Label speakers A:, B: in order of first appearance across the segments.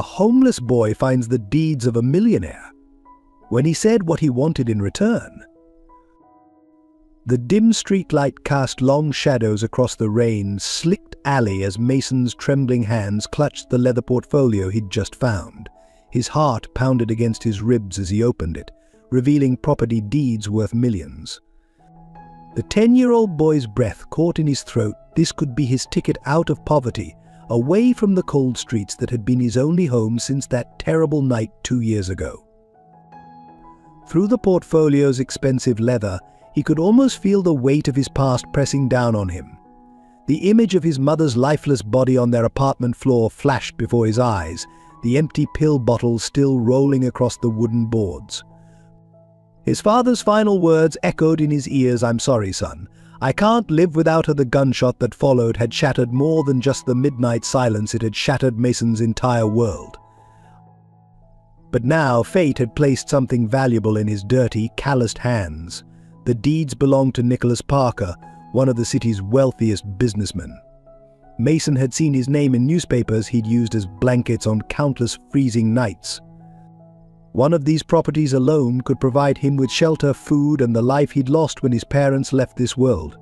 A: homeless boy finds the deeds of a millionaire. When he said what he wanted in return, the dim streetlight cast long shadows across the rain-slicked alley as Mason's trembling hands clutched the leather portfolio he'd just found. His heart pounded against his ribs as he opened it, revealing property deeds worth millions. The 10-year-old boy's breath caught in his throat. This could be his ticket out of poverty, away from the cold streets that had been his only home since that terrible night 2 years ago. Through the portfolio's expensive leather, he could almost feel the weight of his past pressing down on him. The image of his mother's lifeless body on their apartment floor flashed before his eyes, the empty pill bottle still rolling across the wooden boards. His father's final words echoed in his ears, "I'm sorry, son. I can't live without her." The gunshot that followed had shattered more than just the midnight silence. It had shattered Mason's entire world. But now fate had placed something valuable in his dirty, calloused hands. The deeds belonged to Nicholas Parker, one of the city's wealthiest businessmen. Mason had seen his name in newspapers he'd used as blankets on countless freezing nights. One of these properties alone could provide him with shelter, food, and the life he'd lost when his parents left this world.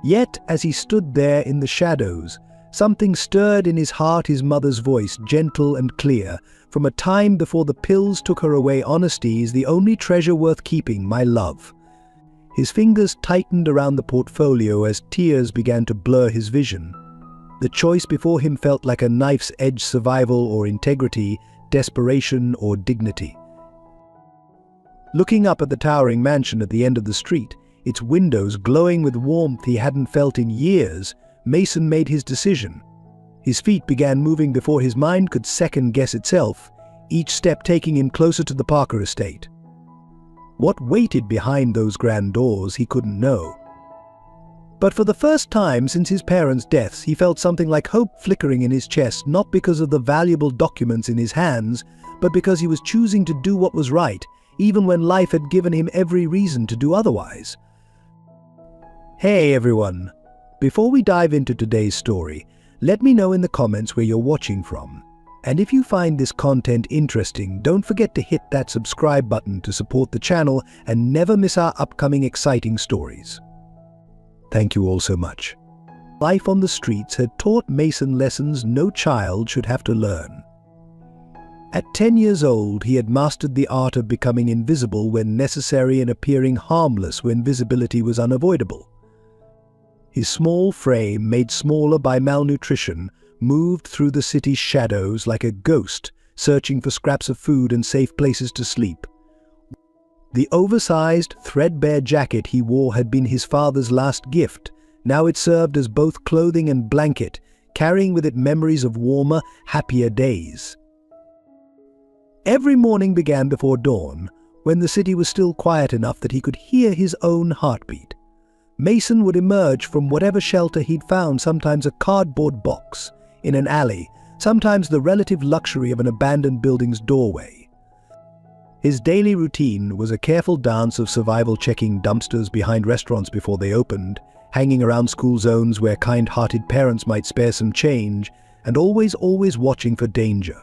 A: Yet, as he stood there in the shadows, something stirred in his heart. His mother's voice, gentle and clear, from a time before the pills took her away. "Honesty is the only treasure worth keeping, my love." His fingers tightened around the portfolio as tears began to blur his vision. The choice before him felt like a knife's edge: survival or integrity, desperation or dignity. Looking up at the towering mansion at the end of the street, its windows glowing with warmth he hadn't felt in years, Mason made his decision. His feet began moving before his mind could second-guess itself, each step taking him closer to the Parker estate. What waited behind those grand doors he couldn't know. But for the first time since his parents' deaths, he felt something like hope flickering in his chest, not because of the valuable documents in his hands, but because he was choosing to do what was right, even when life had given him every reason to do otherwise. Hey everyone! Before we dive into today's story, let me know in the comments where you're watching from. And if you find this content interesting, don't forget to hit that subscribe button to support the channel and never miss our upcoming exciting stories. Thank you all so much. Life on the streets had taught Mason lessons no child should have to learn. At 10 years old, he had mastered the art of becoming invisible when necessary and appearing harmless when visibility was unavoidable. His small frame, made smaller by malnutrition, moved through the city's shadows like a ghost, searching for scraps of food and safe places to sleep. The oversized, threadbare jacket he wore had been his father's last gift. Now it served as both clothing and blanket, carrying with it memories of warmer, happier days. Every morning began before dawn, when the city was still quiet enough that he could hear his own heartbeat. Mason would emerge from whatever shelter he'd found, sometimes a cardboard box in an alley, sometimes the relative luxury of an abandoned building's doorway. His daily routine was a careful dance of survival, checking dumpsters behind restaurants before they opened, hanging around school zones where kind-hearted parents might spare some change, and always watching for danger.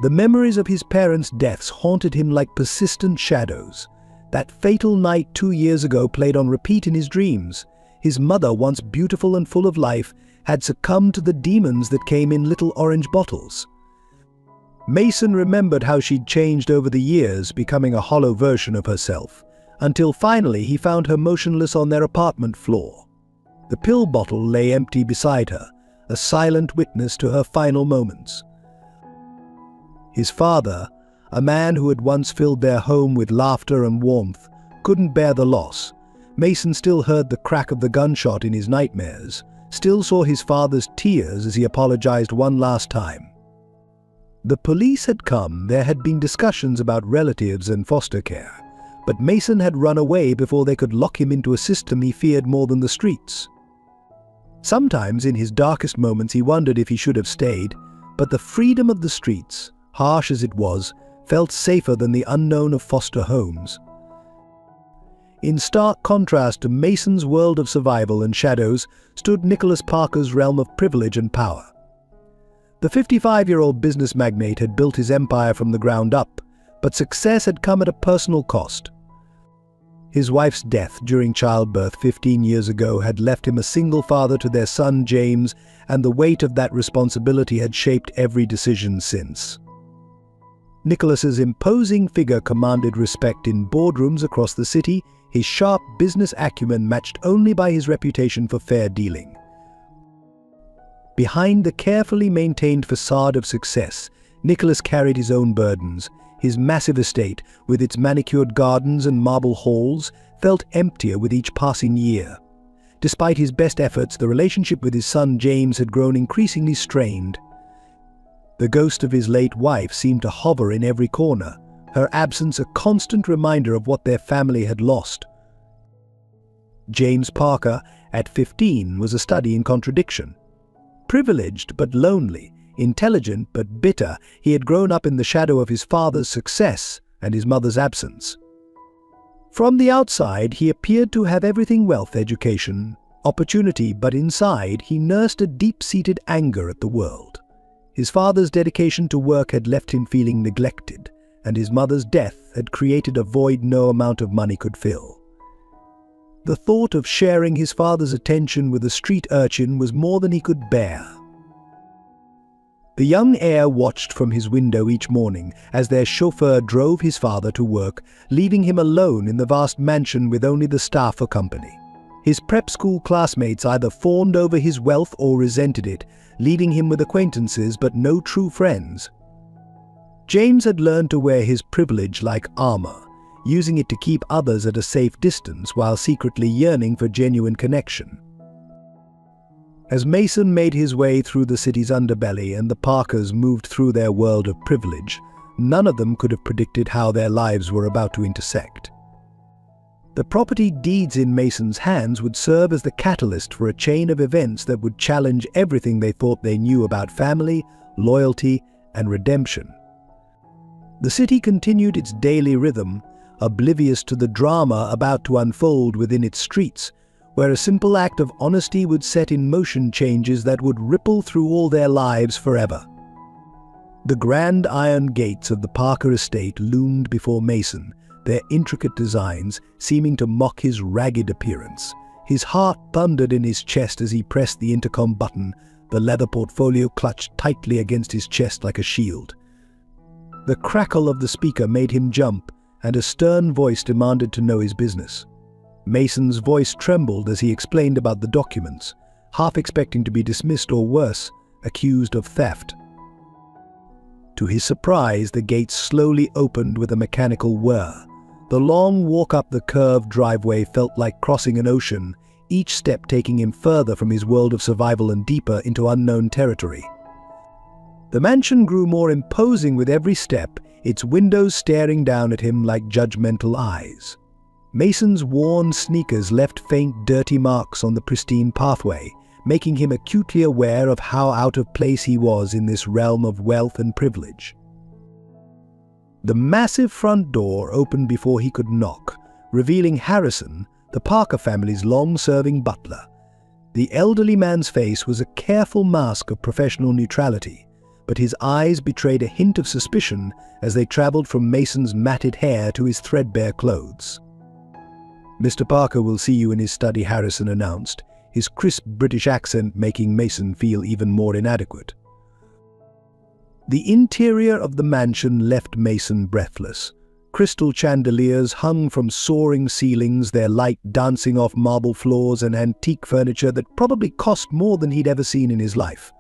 A: The memories of his parents' deaths haunted him like persistent shadows. That fatal night 2 years ago played on repeat in his dreams. His mother, once beautiful and full of life, had succumbed to the demons that came in little orange bottles. Mason remembered how she'd changed over the years, becoming a hollow version of herself, until finally he found her motionless on their apartment floor. The pill bottle lay empty beside her, a silent witness to her final moments. His father, a man who had once filled their home with laughter and warmth, couldn't bear the loss. Mason still heard the crack of the gunshot in his nightmares, still saw his father's tears as he apologized one last time. The police had come. There had been discussions about relatives and foster care, but Mason had run away before they could lock him into a system he feared more than the streets. Sometimes in his darkest moments he wondered if he should have stayed, but the freedom of the streets, harsh as it was, felt safer than the unknown of foster homes. In stark contrast to Mason's world of survival and shadows stood Nicholas Parker's realm of privilege and power. The 55-year-old business magnate had built his empire from the ground up, but success had come at a personal cost. His wife's death during childbirth 15 years ago had left him a single father to their son James, and the weight of that responsibility had shaped every decision since. Nicholas's imposing figure commanded respect in boardrooms across the city, his sharp business acumen matched only by his reputation for fair dealing. Behind the carefully maintained facade of success, Nicholas carried his own burdens. His massive estate, with its manicured gardens and marble halls, felt emptier with each passing year. Despite his best efforts, the relationship with his son James had grown increasingly strained. The ghost of his late wife seemed to hover in every corner, her absence a constant reminder of what their family had lost. James Parker, at 15, was a study in contradiction. Privileged but lonely, intelligent but bitter, he had grown up in the shadow of his father's success and his mother's absence. From the outside, he appeared to have everything: wealth, education, opportunity, but inside he nursed a deep-seated anger at the world. His father's dedication to work had left him feeling neglected, and his mother's death had created a void no amount of money could fill. The thought of sharing his father's attention with a street urchin was more than he could bear. The young heir watched from his window each morning as their chauffeur drove his father to work, leaving him alone in the vast mansion with only the staff for company. His prep school classmates either fawned over his wealth or resented it, leaving him with acquaintances but no true friends. James had learned to wear his privilege like armor, using it to keep others at a safe distance while secretly yearning for genuine connection. As Mason made his way through the city's underbelly and the Parkers moved through their world of privilege, none of them could have predicted how their lives were about to intersect. The property deeds in Mason's hands would serve as the catalyst for a chain of events that would challenge everything they thought they knew about family, loyalty, and redemption. The city continued its daily rhythm, oblivious to the drama about to unfold within its streets, where a simple act of honesty would set in motion changes that would ripple through all their lives forever. The grand iron gates of the Parker estate loomed before Mason, their intricate designs seeming to mock his ragged appearance. His heart thundered in his chest as he pressed the intercom button, the leather portfolio clutched tightly against his chest like a shield. The crackle of the speaker made him jump, and a stern voice demanded to know his business. Mason's voice trembled as he explained about the documents, half expecting to be dismissed or worse, accused of theft. To his surprise, the gates slowly opened with a mechanical whir. The long walk up the curved driveway felt like crossing an ocean, each step taking him further from his world of survival and deeper into unknown territory. The mansion grew more imposing with every step, its windows staring down at him like judgmental eyes. Mason's worn sneakers left faint, dirty marks on the pristine pathway, making him acutely aware of how out of place he was in this realm of wealth and privilege. The massive front door opened before he could knock, revealing Harrison, the Parker family's long-serving butler. The elderly man's face was a careful mask of professional neutrality, but his eyes betrayed a hint of suspicion as they traveled from Mason's matted hair to his threadbare clothes. "Mr. Parker will see you in his study," Harrison announced, his crisp British accent making Mason feel even more inadequate. The interior of the mansion left Mason breathless. Crystal chandeliers hung from soaring ceilings, their light dancing off marble floors and antique furniture that probably cost more than he'd ever seen in his life.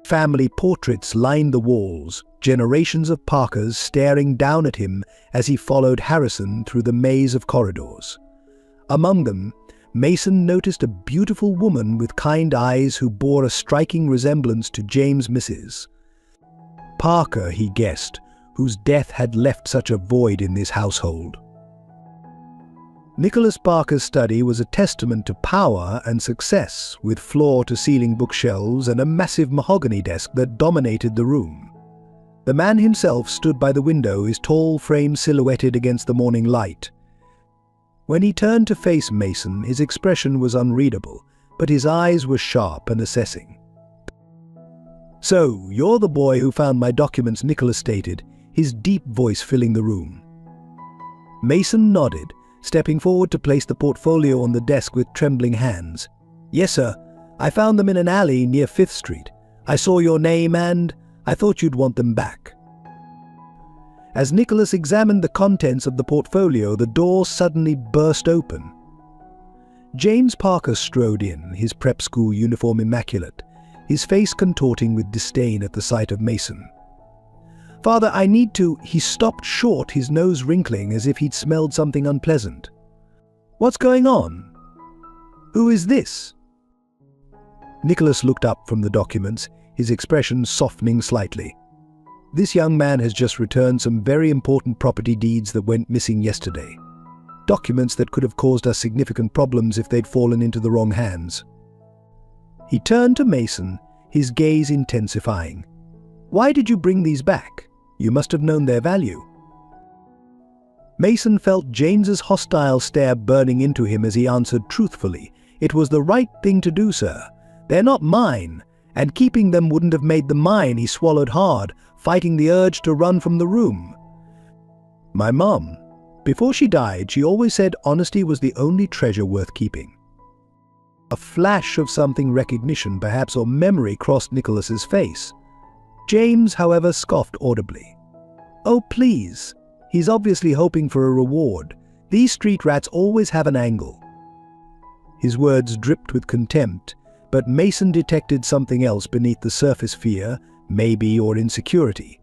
A: Family portraits lined the walls, generations of Parkers staring down at him as he followed Harrison through the maze of corridors. Among them, Mason noticed a beautiful woman with kind eyes who bore a striking resemblance to James' missus Parker, he guessed, whose death had left such a void in this household. Nicholas Parker's study was a testament to power and success, with floor-to-ceiling bookshelves and a massive mahogany desk that dominated the room. The man himself stood by the window, his tall frame silhouetted against the morning light. When he turned to face Mason, his expression was unreadable, but his eyes were sharp and assessing. "So, you're the boy who found my documents," Nicholas stated, his deep voice filling the room. Mason nodded, stepping forward to place the portfolio on the desk with trembling hands. "Yes, sir. I found them in an alley near 5th Street. I saw your name and I thought you'd want them back." As Nicholas examined the contents of the portfolio, the door suddenly burst open. James Parker strode in, his prep school uniform immaculate, his face contorting with disdain at the sight of Mason. "Father, I need to—" He stopped short, his nose wrinkling as if he'd smelled something unpleasant. "What's going on? Who is this?" Nicholas looked up from the documents, his expression softening slightly. "This young man has just returned some very important property deeds that went missing yesterday. Documents that could have caused us significant problems if they'd fallen into the wrong hands." He turned to Mason, his gaze intensifying. "Why did you bring these back? You must have known their value." Mason felt James's hostile stare burning into him as he answered truthfully, "It was the right thing to do, sir. They're not mine, and keeping them wouldn't have made them mine." He swallowed hard, fighting the urge to run from the room. "My mom, before she died, she always said honesty was the only treasure worth keeping." A flash of something recognition, perhaps, or memory crossed Nicholas's face. James, however, scoffed audibly. "Oh, please. He's obviously hoping for a reward. These street rats always have an angle." His words dripped with contempt, but Mason detected something else beneath the surface: fear, maybe, or insecurity.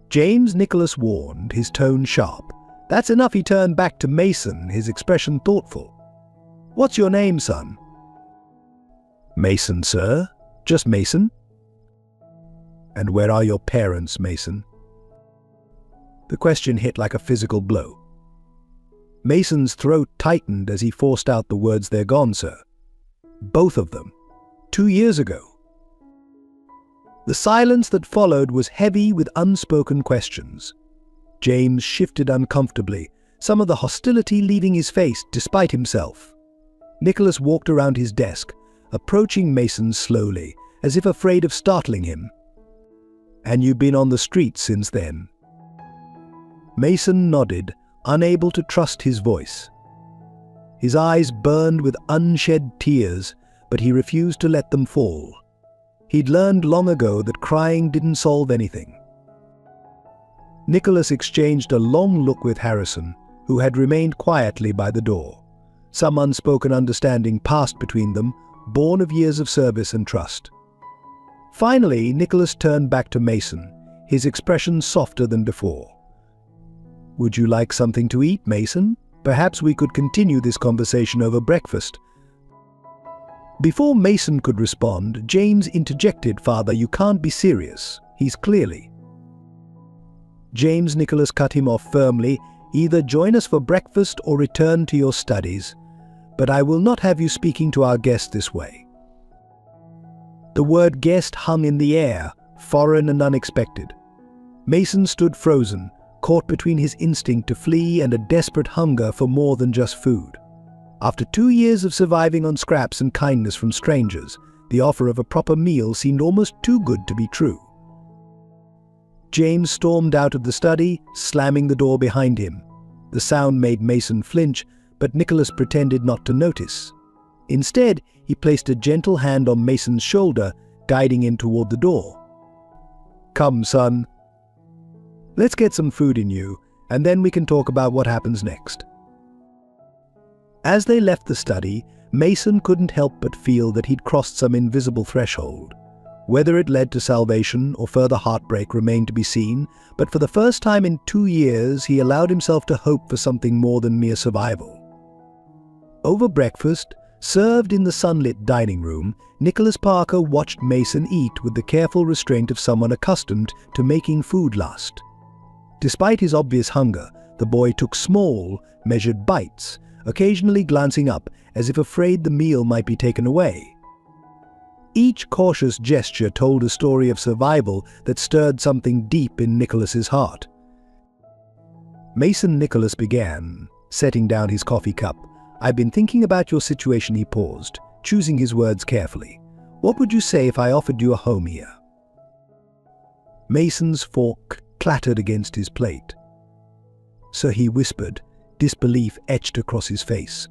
A: "James," Nicholas warned, his tone sharp. "That's enough." He turned back to Mason, his expression thoughtful. "What's your name, son?" "Mason, sir. Just Mason." "And where are your parents, Mason?" The question hit like a physical blow. Mason's throat tightened as he forced out the words, "They're gone, sir. Both of them. 2 years ago." The silence that followed was heavy with unspoken questions. James shifted uncomfortably, some of the hostility leaving his face despite himself. Nicholas walked around his desk, approaching Mason slowly, as if afraid of startling him. "And you've been on the street since then?" Mason nodded, unable to trust his voice. His eyes burned with unshed tears, but he refused to let them fall. He'd learned long ago that crying didn't solve anything. Nicholas exchanged a long look with Harrison, who had remained quietly by the door. Some unspoken understanding passed between them, born of years of service and trust. Finally, Nicholas turned back to Mason, his expression softer than before. "Would you like something to eat, Mason? Perhaps we could continue this conversation over breakfast." Before Mason could respond, James interjected, "Father, you can't be serious. He's clearly—" "James," Nicholas cut him off firmly, "either join us for breakfast or return to your studies. But I will not have you speaking to our guest this way." The word guest hung in the air, foreign and unexpected. Mason stood frozen, caught between his instinct to flee and a desperate hunger for more than just food. After 2 years of surviving on scraps and kindness from strangers, the offer of a proper meal seemed almost too good to be true. James stormed out of the study, slamming the door behind him. The sound made Mason flinch, but Nicholas pretended not to notice. Instead, he placed a gentle hand on Mason's shoulder, guiding him toward the door. "Come, son. Let's get some food in you, and then we can talk about what happens next." As they left the study, Mason couldn't help but feel that he'd crossed some invisible threshold. Whether it led to salvation or further heartbreak remained to be seen, but for the first time in 2 years, he allowed himself to hope for something more than mere survival. Over breakfast, served in the sunlit dining room, Nicholas Parker watched Mason eat with the careful restraint of someone accustomed to making food last. Despite his obvious hunger, the boy took small, measured bites, occasionally glancing up as if afraid the meal might be taken away. Each cautious gesture told a story of survival that stirred something deep in Nicholas's heart. "Mason," Nicholas began, setting down his coffee cup, "I've been thinking about your situation." He paused, choosing his words carefully. What would you say if I offered you a home here?" Mason's fork clattered against his plate. "Sir," he whispered, disbelief etched across his face.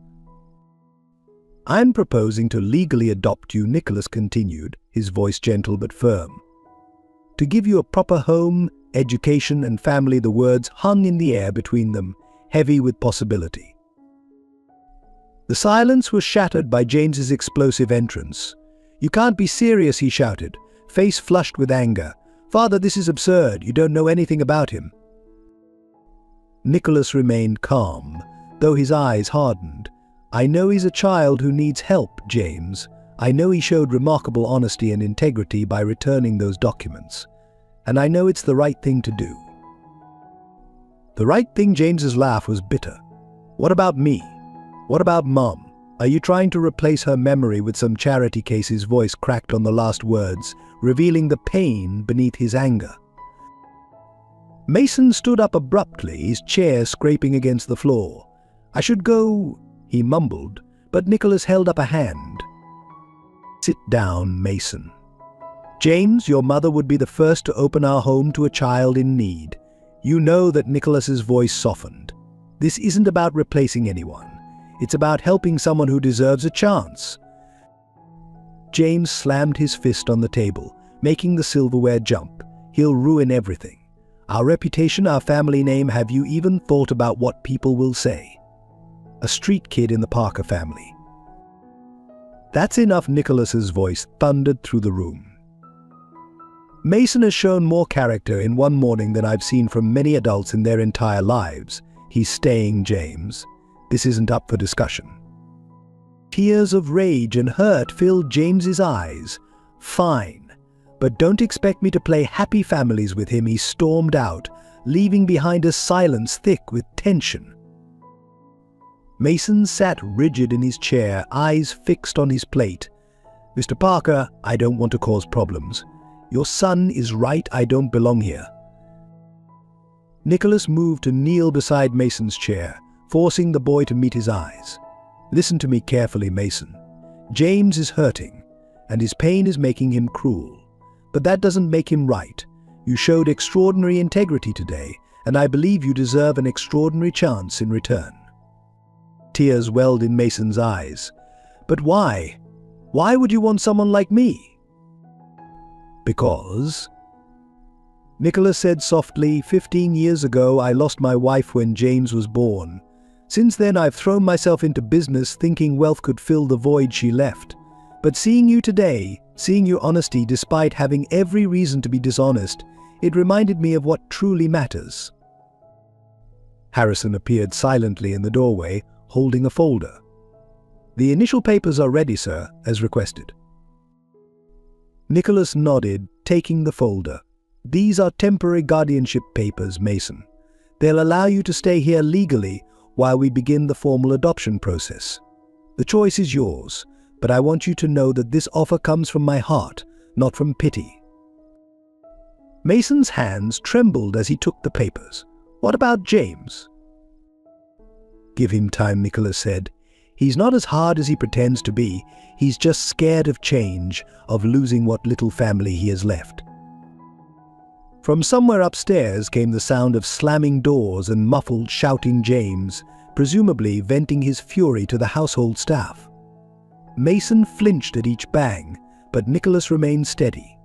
A: "I'm proposing to legally adopt you," Nicholas continued, his voice gentle but firm. "To give you a proper home, education, and family." The words hung in the air between them, heavy with possibility. The silence was shattered by James's explosive entrance. "You can't be serious," he shouted, face flushed with anger. "Father, this is absurd. You don't know anything about him." Nicholas remained calm, though his eyes hardened. "I know he's a child who needs help, James. I know he showed remarkable honesty and integrity by returning those documents. And I know it's the right thing to do." "The right thing?" James's laugh was bitter. "What about me? What about Mom? Are you trying to replace her memory with some charity case?" His voice cracked on the last words, revealing the pain beneath his anger. Mason stood up abruptly, his chair scraping against the floor. "I should go," he mumbled, but Nicholas held up a hand. "Sit down, Mason. James, your mother would be the first to open our home to a child in need. You know that." Nicholas's voice softened. "This isn't about replacing anyone. It's about helping someone who deserves a chance." James slammed his fist on the table, making the silverware jump. "He'll ruin everything. Our reputation, our family name. Have you even thought about what people will say? A street kid in the Parker family." "That's enough." Nicholas's voice thundered through the room. "Mason has shown more character in one morning than I've seen from many adults in their entire lives. He's staying, James. This isn't up for discussion." Tears of rage and hurt filled James's eyes. "Fine, but don't expect me to play happy families with him." He stormed out, leaving behind a silence thick with tension. Mason sat rigid in his chair, eyes fixed on his plate. "Mr. Parker, I don't want to cause problems. Your son is right. I don't belong here." Nicholas moved to kneel beside Mason's chair, forcing the boy to meet his eyes. "Listen to me carefully, Mason. James is hurting, and his pain is making him cruel. But that doesn't make him right. You showed extraordinary integrity today, and I believe you deserve an extraordinary chance in return." Tears welled in Mason's eyes. "But why? Why would you want someone like me?" "Because," Nicholas said softly, 15 years ago I lost my wife when James was born. Since then I've thrown myself into business thinking wealth could fill the void she left. But seeing you today, seeing your honesty despite having every reason to be dishonest, it reminded me of what truly matters." Harrison appeared silently in the doorway, holding a folder. "The initial papers are ready, sir, as requested." Nicholas nodded, taking the folder. "These are temporary guardianship papers, Mason. They'll allow you to stay here legally while we begin the formal adoption process. The choice is yours, but I want you to know that this offer comes from my heart, not from pity." Mason's hands trembled as he took the papers. "What about James?" "Give him time," Nicholas said. "He's not as hard as he pretends to be. He's just scared of change, of losing what little family he has left." From somewhere upstairs came the sound of slamming doors and muffled shouting James, presumably venting his fury to the household staff. Mason flinched at each bang, but Nicholas remained steady.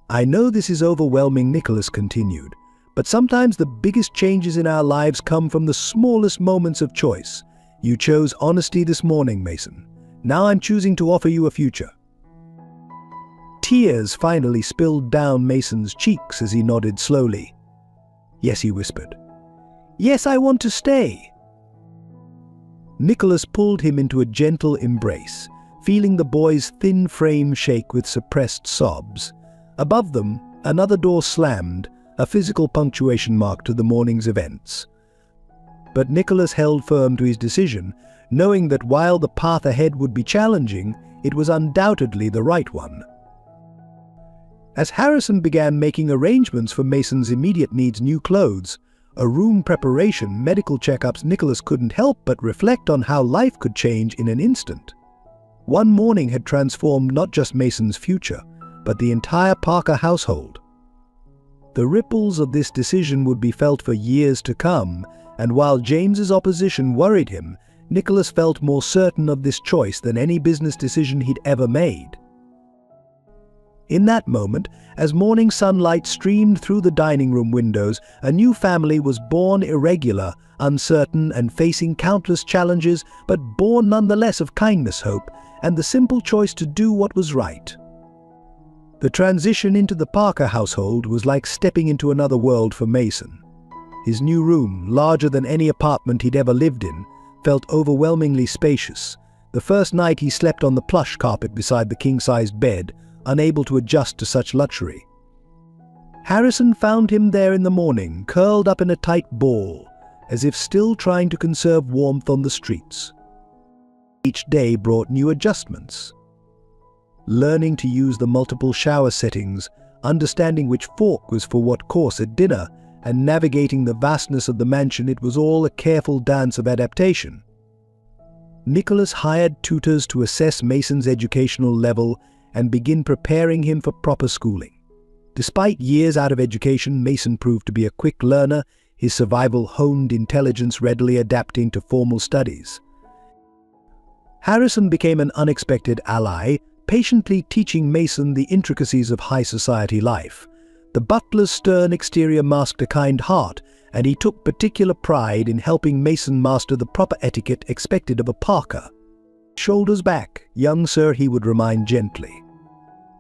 A: "I know this is overwhelming," Nicholas continued, "but sometimes the biggest changes in our lives come from the smallest moments of choice. You chose honesty this morning, Mason. Now I'm choosing to offer you a future." Tears finally spilled down Mason's cheeks as he nodded slowly. "Yes," he whispered. "Yes, I want to stay." Nicholas pulled him into a gentle embrace, feeling the boy's thin frame shake with suppressed sobs. Above them, another door slammed, a physical punctuation mark to the morning's events. But Nicholas held firm to his decision, knowing that while the path ahead would be challenging, it was undoubtedly the right one. As Harrison began making arrangements for Mason's immediate needs, new clothes, a room preparation, medical checkups, Nicholas couldn't help but reflect on how life could change in an instant. One morning had transformed not just Mason's future, but the entire Parker household. The ripples of this decision would be felt for years to come, and while James's opposition worried him, Nicholas felt more certain of this choice than any business decision he'd ever made. In that moment, as morning sunlight streamed through the dining room windows, a new family was born, irregular, uncertain, and facing countless challenges, but born nonetheless of kindness, hope, and the simple choice to do what was right. The transition into the Parker household was like stepping into another world for Mason. His new room, larger than any apartment he'd ever lived in, felt overwhelmingly spacious. The first night he slept on the plush carpet beside the king-sized bed, unable to adjust to such luxury. Harrison found him there in the morning, curled up in a tight ball, as if still trying to conserve warmth on the streets. Each day brought new adjustments. Learning to use the multiple shower settings, understanding which fork was for what course at dinner, and navigating the vastness of the mansion, it was all a careful dance of adaptation. Nicholas hired tutors to assess Mason's educational level and begin preparing him for proper schooling. Despite years out of education, Mason proved to be a quick learner, his survival-honed intelligence readily adapting to formal studies. Harrison became an unexpected ally, patiently teaching Mason the intricacies of high society life. The butler's stern exterior masked a kind heart, and he took particular pride in helping Mason master the proper etiquette expected of a Parker. "Shoulders back, young sir," he would remind gently.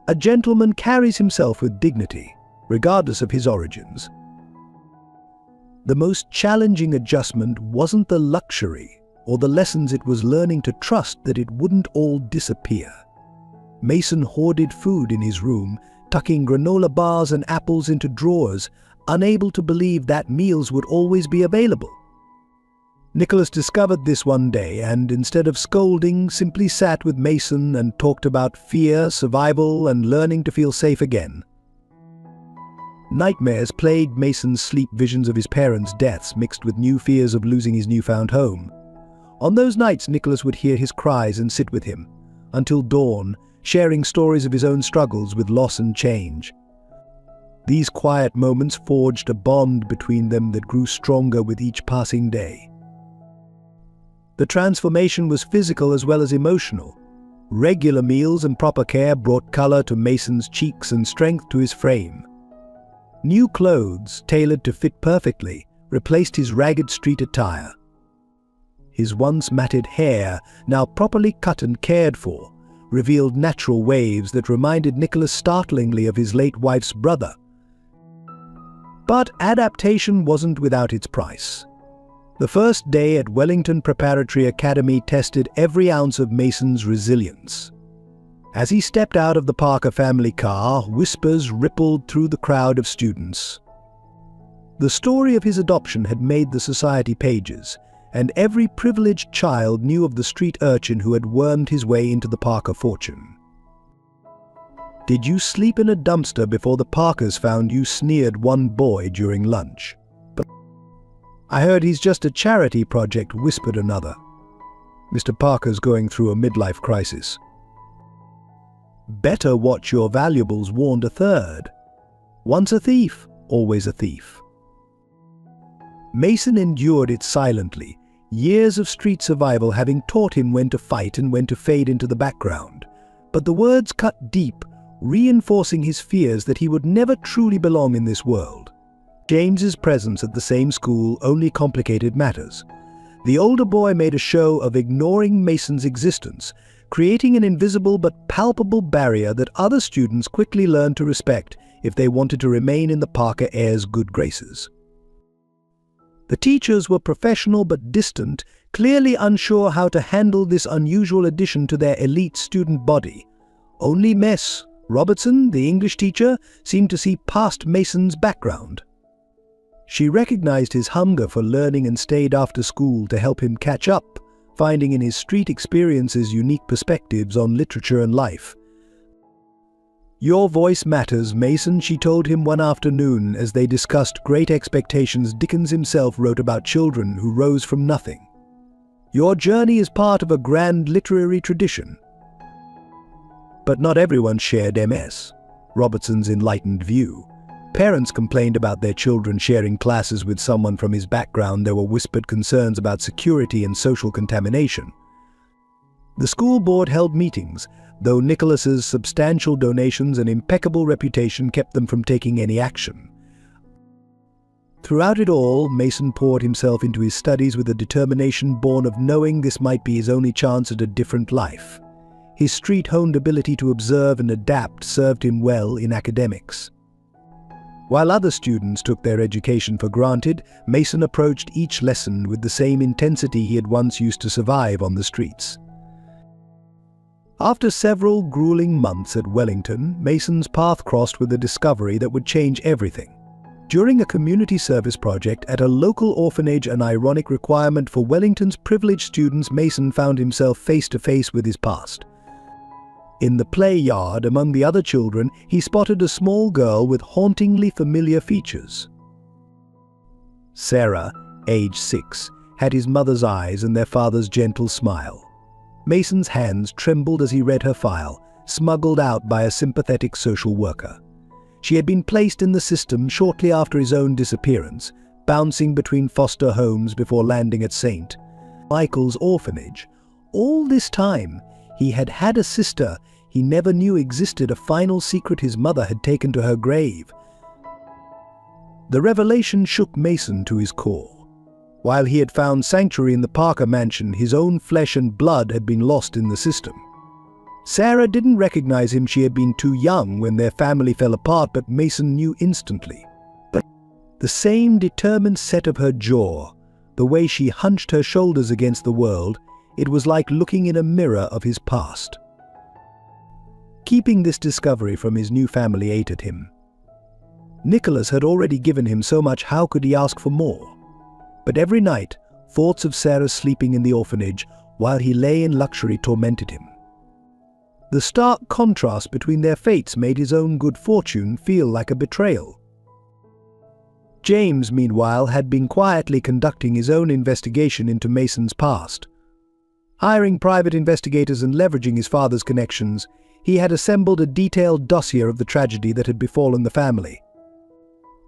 A: "A gentleman carries himself with dignity, regardless of his origins." The most challenging adjustment wasn't the luxury or the lessons, it was learning to trust that it wouldn't all disappear. Mason hoarded food in his room, tucking granola bars and apples into drawers, unable to believe that meals would always be available. Nicholas discovered this one day and, instead of scolding, simply sat with Mason and talked about fear, survival, and learning to feel safe again. Nightmares plagued Mason's sleep, visions of his parents' deaths mixed with new fears of losing his newfound home. On those nights, Nicholas would hear his cries and sit with him, until dawn, sharing stories of his own struggles with loss and change. These quiet moments forged a bond between them that grew stronger with each passing day. The transformation was physical as well as emotional. Regular meals and proper care brought color to Mason's cheeks and strength to his frame. New clothes, tailored to fit perfectly, replaced his ragged street attire. His once matted hair, now properly cut and cared for, revealed natural waves that reminded Nicholas startlingly of his late wife's brother. But adaptation wasn't without its price. The first day at Wellington Preparatory Academy tested every ounce of Mason's resilience. As he stepped out of the Parker family car, whispers rippled through the crowd of students. The story of his adoption had made the society pages, and every privileged child knew of the street urchin who had wormed his way into the Parker fortune. "Did you sleep in a dumpster before the Parkers found you?" sneered one boy during lunch. "But I heard he's just a charity project," whispered another. "Mr. Parker's going through a midlife crisis." "Better watch your valuables," warned a third. "Once a thief, always a thief." Mason endured it silently, years of street survival having taught him when to fight and when to fade into the background. But the words cut deep, reinforcing his fears that he would never truly belong in this world. James's presence at the same school only complicated matters. The older boy made a show of ignoring Mason's existence, creating an invisible but palpable barrier that other students quickly learned to respect if they wanted to remain in the Parker heir's good graces. The teachers were professional but distant, clearly unsure how to handle this unusual addition to their elite student body. Only Miss Robertson, the English teacher, seemed to see past Mason's background. She recognized his hunger for learning and stayed after school to help him catch up, finding in his street experiences unique perspectives on literature and life. "Your voice matters, Mason," she told him one afternoon as they discussed Great Expectations Dickens himself wrote about children who rose from nothing. "Your journey is part of a grand literary tradition. But not everyone shared MS. Robertson's enlightened view. Parents complained about their children sharing classes with someone from his background. There were whispered concerns about security and social contamination. The school board held meetings, though Nicholas's substantial donations and impeccable reputation kept them from taking any action. Throughout it all, Mason poured himself into his studies with a determination born of knowing this might be his only chance at a different life. His street-honed ability to observe and adapt served him well in academics. While other students took their education for granted, Mason approached each lesson with the same intensity he had once used to survive on the streets. After several grueling months at Wellington, Mason's path crossed with a discovery that would change everything. During a community service project at a local orphanage, an ironic requirement for Wellington's privileged students, Mason found himself face to face with his past. In the play yard, among the other children, he spotted a small girl with hauntingly familiar features. Sarah, age 6, had his mother's eyes and their father's gentle smile. Mason's hands trembled as he read her file, smuggled out by a sympathetic social worker. She had been placed in the system shortly after his own disappearance, bouncing between foster homes before landing at St. Michael's orphanage. All this time, he had had a sister he never knew existed, a final secret his mother had taken to her grave. The revelation shook Mason to his core. While he had found sanctuary in the Parker mansion, his own flesh and blood had been lost in the system. Sarah didn't recognize him. She had been too young when their family fell apart, but Mason knew instantly. The same determined set of her jaw, the way she hunched her shoulders against the world, it was like looking in a mirror of his past. Keeping this discovery from his new family ate at him. Nicholas had already given him so much, how could he ask for more? But every night, thoughts of Sarah sleeping in the orphanage while he lay in luxury tormented him. The stark contrast between their fates made his own good fortune feel like a betrayal. James, meanwhile, had been quietly conducting his own investigation into Mason's past. Hiring private investigators and leveraging his father's connections, he had assembled a detailed dossier of the tragedy that had befallen the family.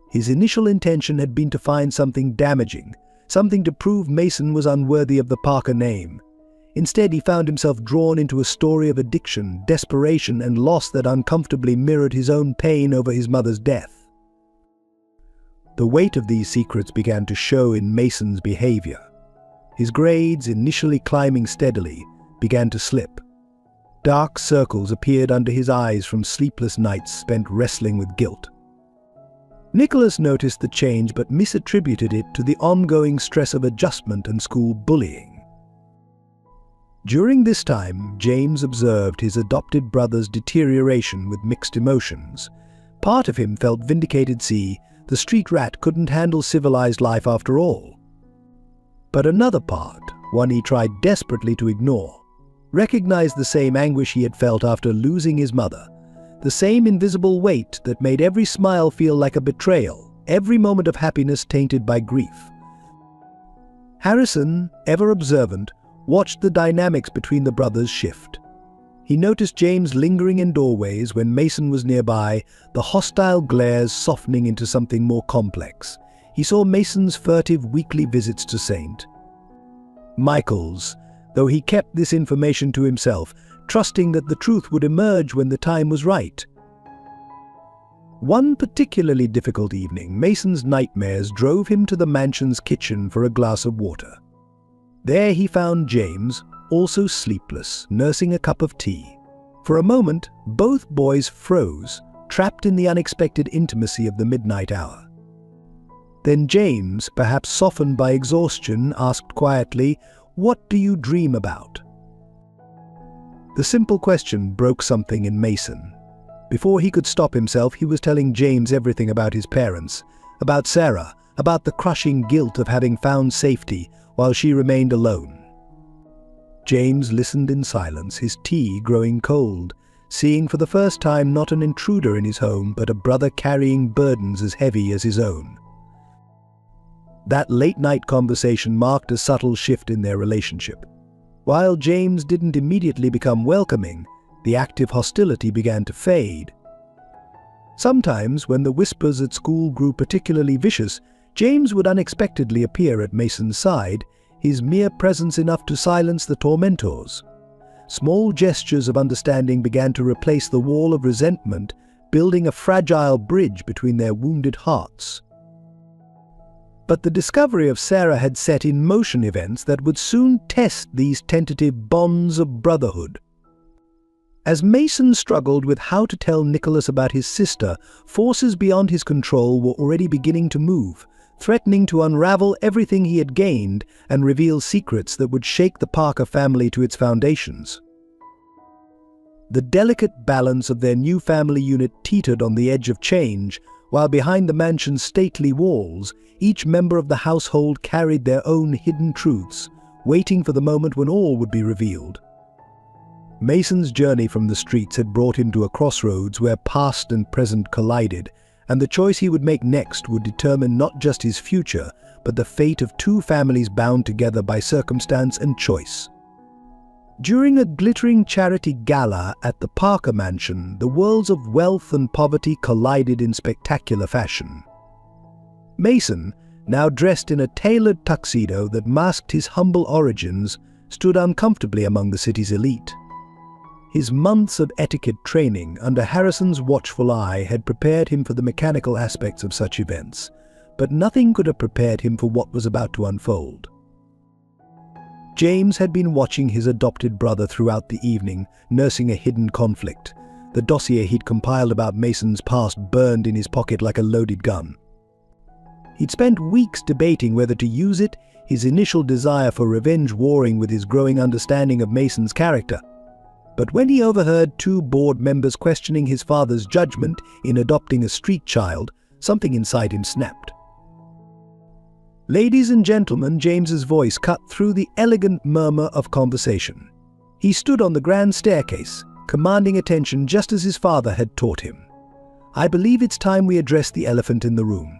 A: His initial intention had been to find something damaging, something to prove Mason was unworthy of the Parker name. Instead, he found himself drawn into a story of addiction, desperation, and loss that uncomfortably mirrored his own pain over his mother's death. The weight of these secrets began to show in Mason's behavior. His grades, initially climbing steadily, began to slip. Dark circles appeared under his eyes from sleepless nights spent wrestling with guilt. Nicholas noticed the change but misattributed it to the ongoing stress of adjustment and school bullying. During this time, James observed his adopted brother's deterioration with mixed emotions. Part of him felt vindicated. The street rat couldn't handle civilized life after all. But another part, one he tried desperately to ignore, recognized the same anguish he had felt after losing his mother, the same invisible weight that made every smile feel like a betrayal, every moment of happiness tainted by grief. Harrison, ever observant, watched the dynamics between the brothers shift. He noticed James lingering in doorways when Mason was nearby, the hostile glares softening into something more complex. He saw Mason's furtive weekly visits to St. Michael's, though he kept this information to himself, trusting that the truth would emerge when the time was right. One particularly difficult evening, Mason's nightmares drove him to the mansion's kitchen for a glass of water. There he found James, also sleepless, nursing a cup of tea. For a moment, both boys froze, trapped in the unexpected intimacy of the midnight hour. Then James, perhaps softened by exhaustion, asked quietly, "What do you dream about?" The simple question broke something in Mason. Before he could stop himself, he was telling James everything about his parents, about Sarah, about the crushing guilt of having found safety while she remained alone. James listened in silence, his tea growing cold, seeing for the first time not an intruder in his home, but a brother carrying burdens as heavy as his own. That late-night conversation marked a subtle shift in their relationship. While James didn't immediately become welcoming, The active hostility began to fade. Sometimes, when the whispers at school grew particularly vicious, James would unexpectedly appear at Mason's side, his mere presence enough to silence the tormentors. Small gestures of understanding began to replace the wall of resentment, building a fragile bridge between their wounded hearts. But the discovery of Sarah had set in motion events that would soon test these tentative bonds of brotherhood. As Mason struggled with how to tell Nicholas about his sister, forces beyond his control were already beginning to move, threatening to unravel everything he had gained and reveal secrets that would shake the Parker family to its foundations. The delicate balance of their new family unit teetered on the edge of change, while behind the mansion's stately walls, each member of the household carried their own hidden truths, waiting for the moment when all would be revealed. Mason's journey from the streets had brought him to a crossroads where past and present collided, and the choice he would make next would determine not just his future, but the fate of two families bound together by circumstance and choice. During a glittering charity gala at the Parker mansion, the worlds of wealth and poverty collided in spectacular fashion. Mason, now dressed in a tailored tuxedo that masked his humble origins, stood uncomfortably among the city's elite. His months of etiquette training under Harrison's watchful eye had prepared him for the mechanical aspects of such events, but nothing could have prepared him for what was about to unfold. James had been watching his adopted brother throughout the evening, nursing a hidden conflict. The dossier he'd compiled about Mason's past burned in his pocket like a loaded gun. He'd spent weeks debating whether to use it, his initial desire for revenge warring with his growing understanding of Mason's character. But when he overheard two board members questioning his father's judgment in adopting a street child, something inside him snapped. "Ladies and gentlemen," James's voice cut through the elegant murmur of conversation. He stood on the grand staircase, commanding attention just as his father had taught him. "I believe it's time we address the elephant in the room."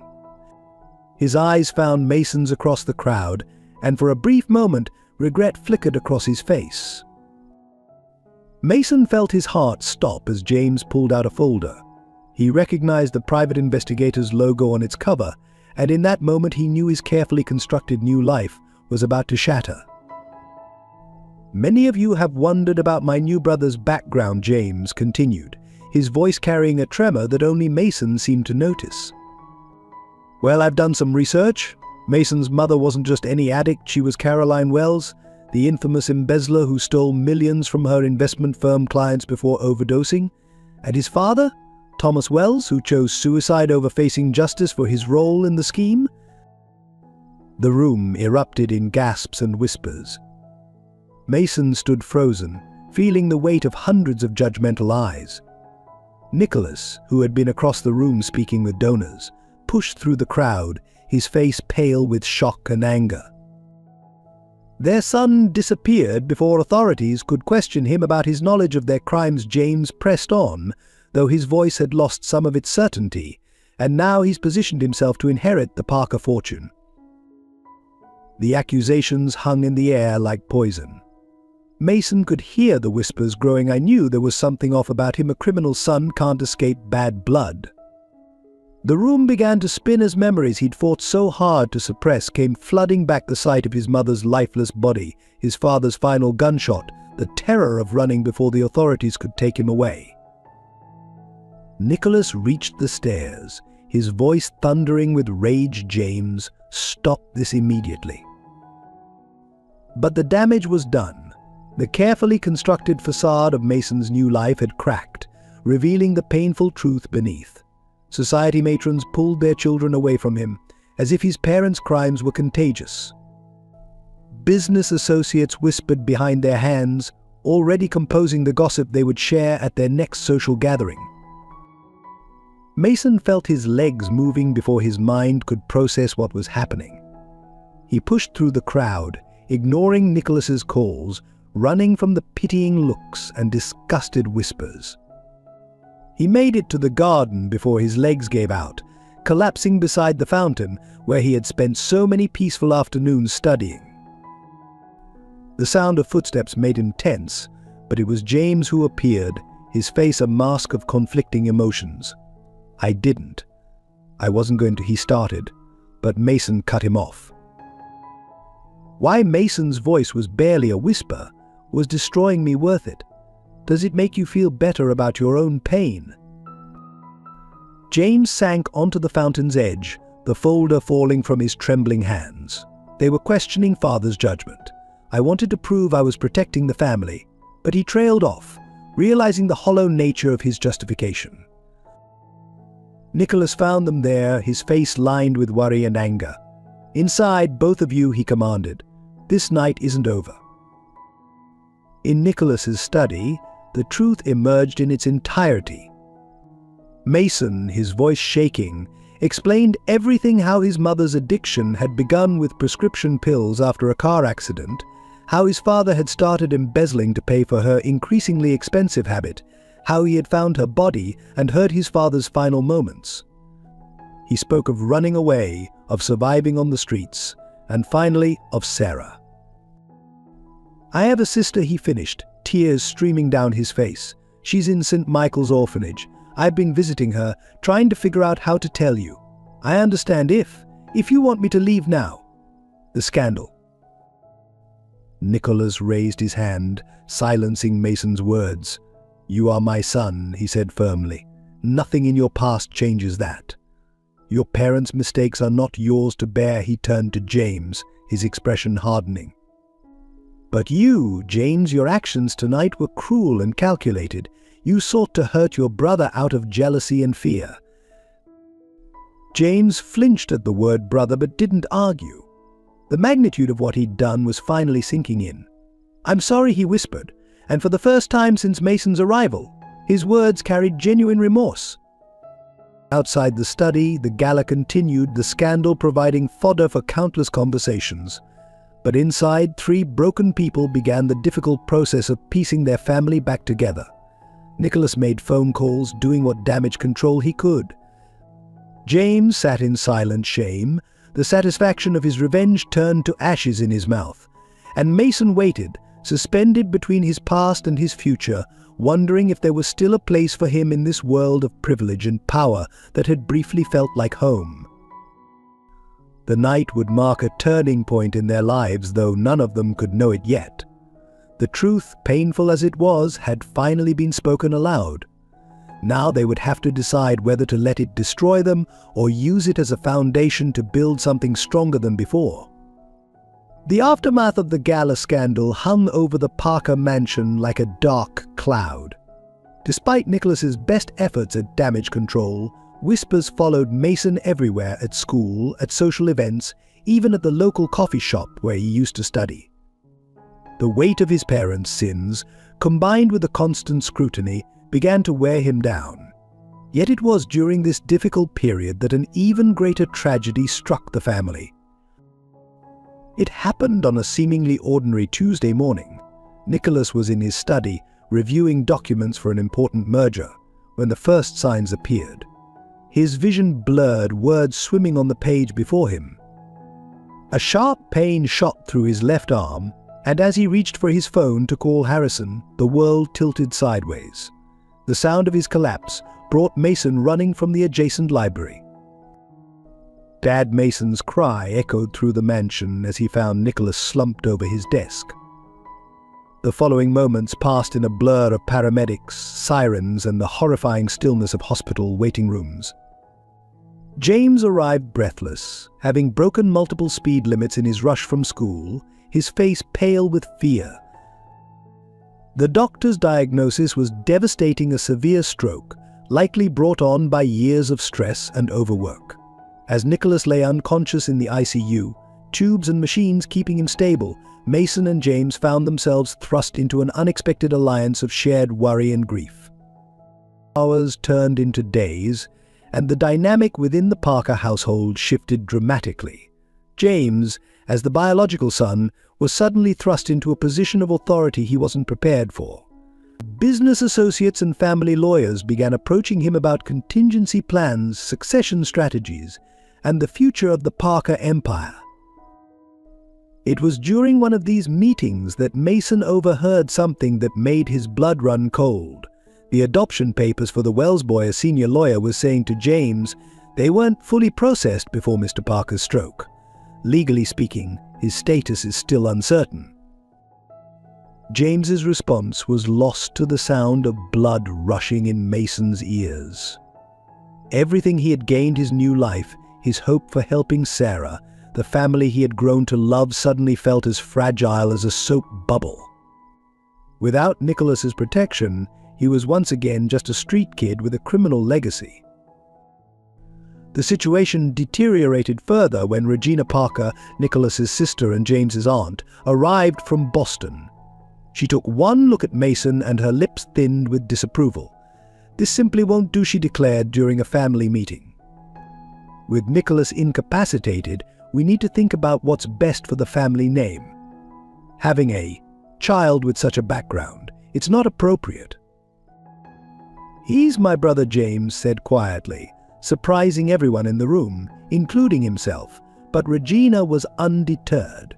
A: His eyes found Mason's across the crowd, and for a brief moment, regret flickered across his face. Mason felt his heart stop as James pulled out a folder. He recognized the private investigator's logo on its cover, and in that moment he knew his carefully constructed new life was about to shatter. "Many of you have wondered about my new brother's background," James continued, his voice carrying a tremor that only Mason seemed to notice. "Well, I've done some research. Mason's mother wasn't just any addict, she was Caroline Wells, the infamous embezzler who stole millions from her investment firm clients before overdosing. And his father, Thomas Wells, who chose suicide over facing justice for his role in the scheme." The room erupted in gasps and whispers. Mason stood frozen, feeling the weight of hundreds of judgmental eyes. Nicholas, who had been across the room speaking with donors, pushed through the crowd, his face pale with shock and anger. Their son disappeared before authorities could question him about his knowledge of their crimes. James pressed on, though his voice had lost some of its certainty, and now he's positioned himself to inherit the Parker fortune. The accusations hung in the air like poison. Mason could hear the whispers growing. "I knew there was something off about him. A criminal's son can't escape bad blood." The room began to spin as memories he'd fought so hard to suppress came flooding back. The sight of his mother's lifeless body, his father's final gunshot, the terror of running before the authorities could take him away. Nicholas reached the stairs, his voice thundering with rage. "James, stop this immediately." But the damage was done. The carefully constructed facade of Mason's new life had cracked, revealing the painful truth beneath. Society matrons pulled their children away from him, as if his parents' crimes were contagious. Business associates whispered behind their hands, already composing the gossip they would share at their next social gathering. Mason felt his legs moving before his mind could process what was happening. He pushed through the crowd, ignoring Nicholas's calls, running from the pitying looks and disgusted whispers. He made it to the garden before his legs gave out, collapsing beside the fountain where he had spent so many peaceful afternoons studying. The sound of footsteps made him tense, but it was James who appeared, his face a mask of conflicting emotions. "I didn't. I wasn't going to," he started, but Mason cut him off. Why Mason's voice was barely a whisper was destroying me worth it. Does it make you feel better about your own pain? James sank onto the fountain's edge, the folder falling from his trembling hands. They were questioning Father's judgment. I wanted to prove I was protecting the family, but he trailed off, realizing the hollow nature of his justification. Nicholas found them there, his face lined with worry and anger. "Inside, both of you," he commanded. "This night isn't over." In Nicholas's study, the truth emerged in its entirety. Mason, his voice shaking, explained everything: how his mother's addiction had begun with prescription pills after a car accident, how his father had started embezzling to pay for her increasingly expensive habit, how he had found her body and heard his father's final moments. He spoke of running away, of surviving on the streets, and finally of Sarah. "I have a sister," he finished, tears streaming down his face. "She's in St. Michael's orphanage. I've been visiting her, trying to figure out how to tell you. I understand if you want me to leave now." The scandal. Nicholas raised his hand, silencing Mason's words. "You are my son," he said firmly. "Nothing in your past changes that. Your parents' mistakes are not yours to bear." He turned to James, his expression hardening. "But you, James, your actions tonight were cruel and calculated. You sought to hurt your brother out of jealousy and fear." James flinched at the word brother but didn't argue. The magnitude of what he'd done was finally sinking in. "I'm sorry," he whispered, and for the first time since Mason's arrival, his words carried genuine remorse. Outside the study, the gala continued, the scandal providing fodder for countless conversations. But inside, three broken people began the difficult process of piecing their family back together. Nicholas made phone calls, doing what damage control he could. James sat in silent shame, the satisfaction of his revenge turned to ashes in his mouth. And Mason waited, suspended between his past and his future, wondering if there was still a place for him in this world of privilege and power that had briefly felt like home. The night would mark a turning point in their lives, though none of them could know it yet. The truth, painful as it was, had finally been spoken aloud. Now they would have to decide whether to let it destroy them or use it as a foundation to build something stronger than before. The aftermath of the gala scandal hung over the Parker mansion like a dark cloud. Despite Nicholas's best efforts at damage control, whispers followed Mason everywhere: at school, at social events, even at the local coffee shop where he used to study. The weight of his parents' sins, combined with the constant scrutiny, began to wear him down. Yet it was during this difficult period that an even greater tragedy struck the family. It happened on a seemingly ordinary Tuesday morning. Nicholas was in his study, reviewing documents for an important merger, when the first signs appeared. His vision blurred, words swimming on the page before him. A sharp pain shot through his left arm, and as he reached for his phone to call Harrison, the world tilted sideways. The sound of his collapse brought Mason running from the adjacent library. Dad Mason's cry echoed through the mansion as he found Nicholas slumped over his desk. The following moments passed in a blur of paramedics, sirens, and the horrifying stillness of hospital waiting rooms. James arrived breathless, having broken multiple speed limits in his rush from school, his face pale with fear. The doctor's diagnosis was devastating: a severe stroke, likely brought on by years of stress and overwork. As Nicholas lay unconscious in the ICU, tubes and machines keeping him stable, Mason and James found themselves thrust into an unexpected alliance of shared worry and grief. Hours turned into days, and the dynamic within the Parker household shifted dramatically. James, as the biological son, was suddenly thrust into a position of authority he wasn't prepared for. Business associates and family lawyers began approaching him about contingency plans, succession strategies, and the future of the Parker empire. It was during one of these meetings that Mason overheard something that made his blood run cold. The adoption papers for the Wells boy, a senior lawyer, was saying to James they weren't fully processed before Mr. Parker's stroke. Legally speaking, his status is still uncertain. James's response was lost to the sound of blood rushing in Mason's ears. Everything he had gained, his new life, his hope for helping Sarah, the family he had grown to love, suddenly felt as fragile as a soap bubble. Without Nicholas's protection, he was once again just a street kid with a criminal legacy. The situation deteriorated further when Regina Parker, Nicholas's sister and James's aunt, arrived from Boston. She took one look at Mason and her lips thinned with disapproval. "This simply won't do," she declared during a family meeting. "With Nicholas incapacitated, we need to think about what's best for the family name. Having a child with such a background, it's not appropriate." "He's my brother," James said quietly, surprising everyone in the room, including himself, but Regina was undeterred.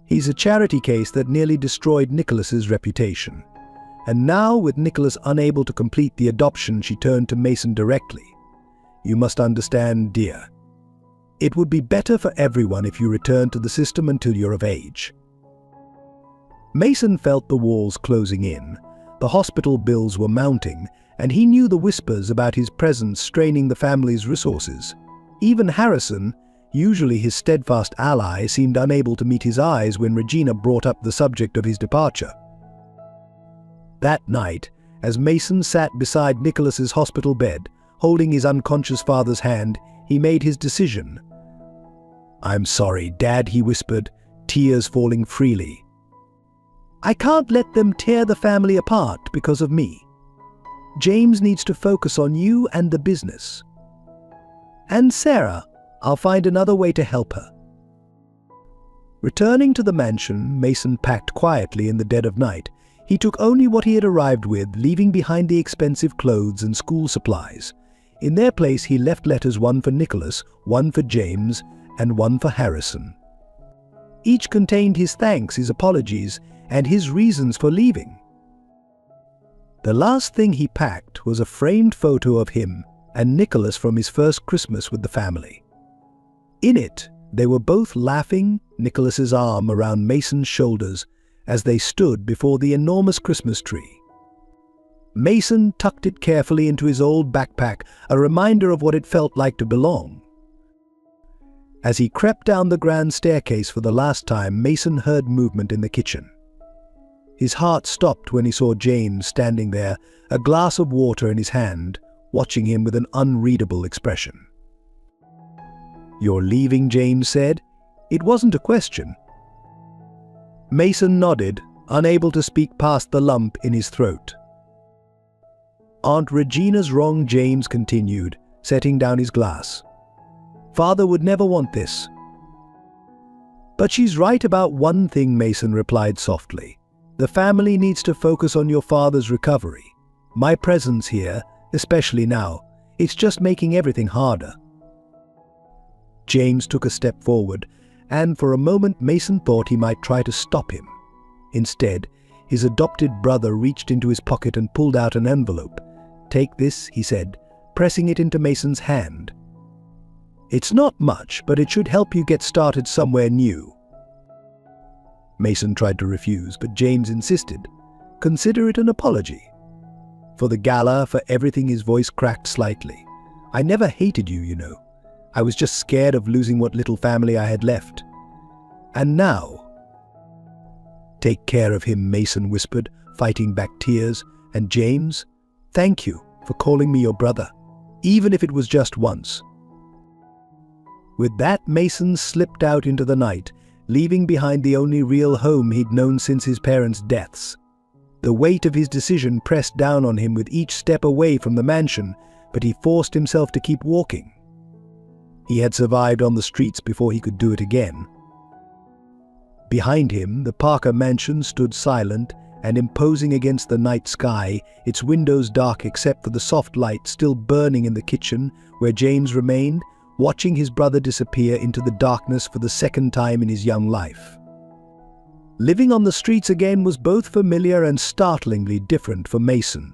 A: "He's a charity case that nearly destroyed Nicholas's reputation." And now, with Nicholas unable to complete the adoption, she turned to Mason directly. "You must understand, dear. It would be better for everyone if you return to the system until you're of age." Mason felt the walls closing in. The hospital bills were mounting, and he knew the whispers about his presence straining the family's resources. Even Harrison, usually his steadfast ally, seemed unable to meet his eyes when Regina brought up the subject of his departure. That night, as Mason sat beside Nicholas's hospital bed, holding his unconscious father's hand, he made his decision. "I'm sorry, Dad," he whispered, tears falling freely. "I can't let them tear the family apart because of me. James needs to focus on you and the business. And Sarah, I'll find another way to help her." Returning to the mansion, Mason packed quietly in the dead of night. He took only what he had arrived with, leaving behind the expensive clothes and school supplies. In their place, he left letters, one for Nicholas, one for James, and one for Harrison. Each contained his thanks, his apologies, and his reasons for leaving. The last thing he packed was a framed photo of him and Nicholas from his first Christmas with the family. In it, they were both laughing, Nicholas's arm around Mason's shoulders, as they stood before the enormous Christmas tree. Mason tucked it carefully into his old backpack, a reminder of what it felt like to belong. As he crept down the grand staircase for the last time, Mason heard movement in the kitchen. His heart stopped when he saw James standing there, a glass of water in his hand, watching him with an unreadable expression. "You're leaving?" James said. It wasn't a question. Mason nodded, unable to speak past the lump in his throat. "Aunt Regina's wrong," James continued, setting down his glass. "Father would never want this." "But she's right about one thing," Mason replied softly. "The family needs to focus on your father's recovery. My presence here, especially now, it's just making everything harder." James took a step forward, and for a moment Mason thought he might try to stop him. Instead, his adopted brother reached into his pocket and pulled out an envelope. "Take this," he said, pressing it into Mason's hand. "It's not much, but it should help you get started somewhere new." Mason tried to refuse, but James insisted. "Consider it an apology." "For the gala, for everything," his voice cracked slightly. "I never hated you, you know. I was just scared of losing what little family I had left. And now—" "Take care of him," Mason whispered, fighting back tears. "And James, thank you for calling me your brother, even if it was just once." With that, Mason slipped out into the night, leaving behind the only real home he'd known since his parents' deaths. The weight of his decision pressed down on him with each step away from the mansion, but he forced himself to keep walking. He had survived on the streets before he could do it again. Behind him, the Parker mansion stood silent and imposing against the night sky, its windows dark except for the soft light still burning in the kitchen where James remained, watching his brother disappear into the darkness for the second time in his young life. Living on the streets again was both familiar and startlingly different for Mason.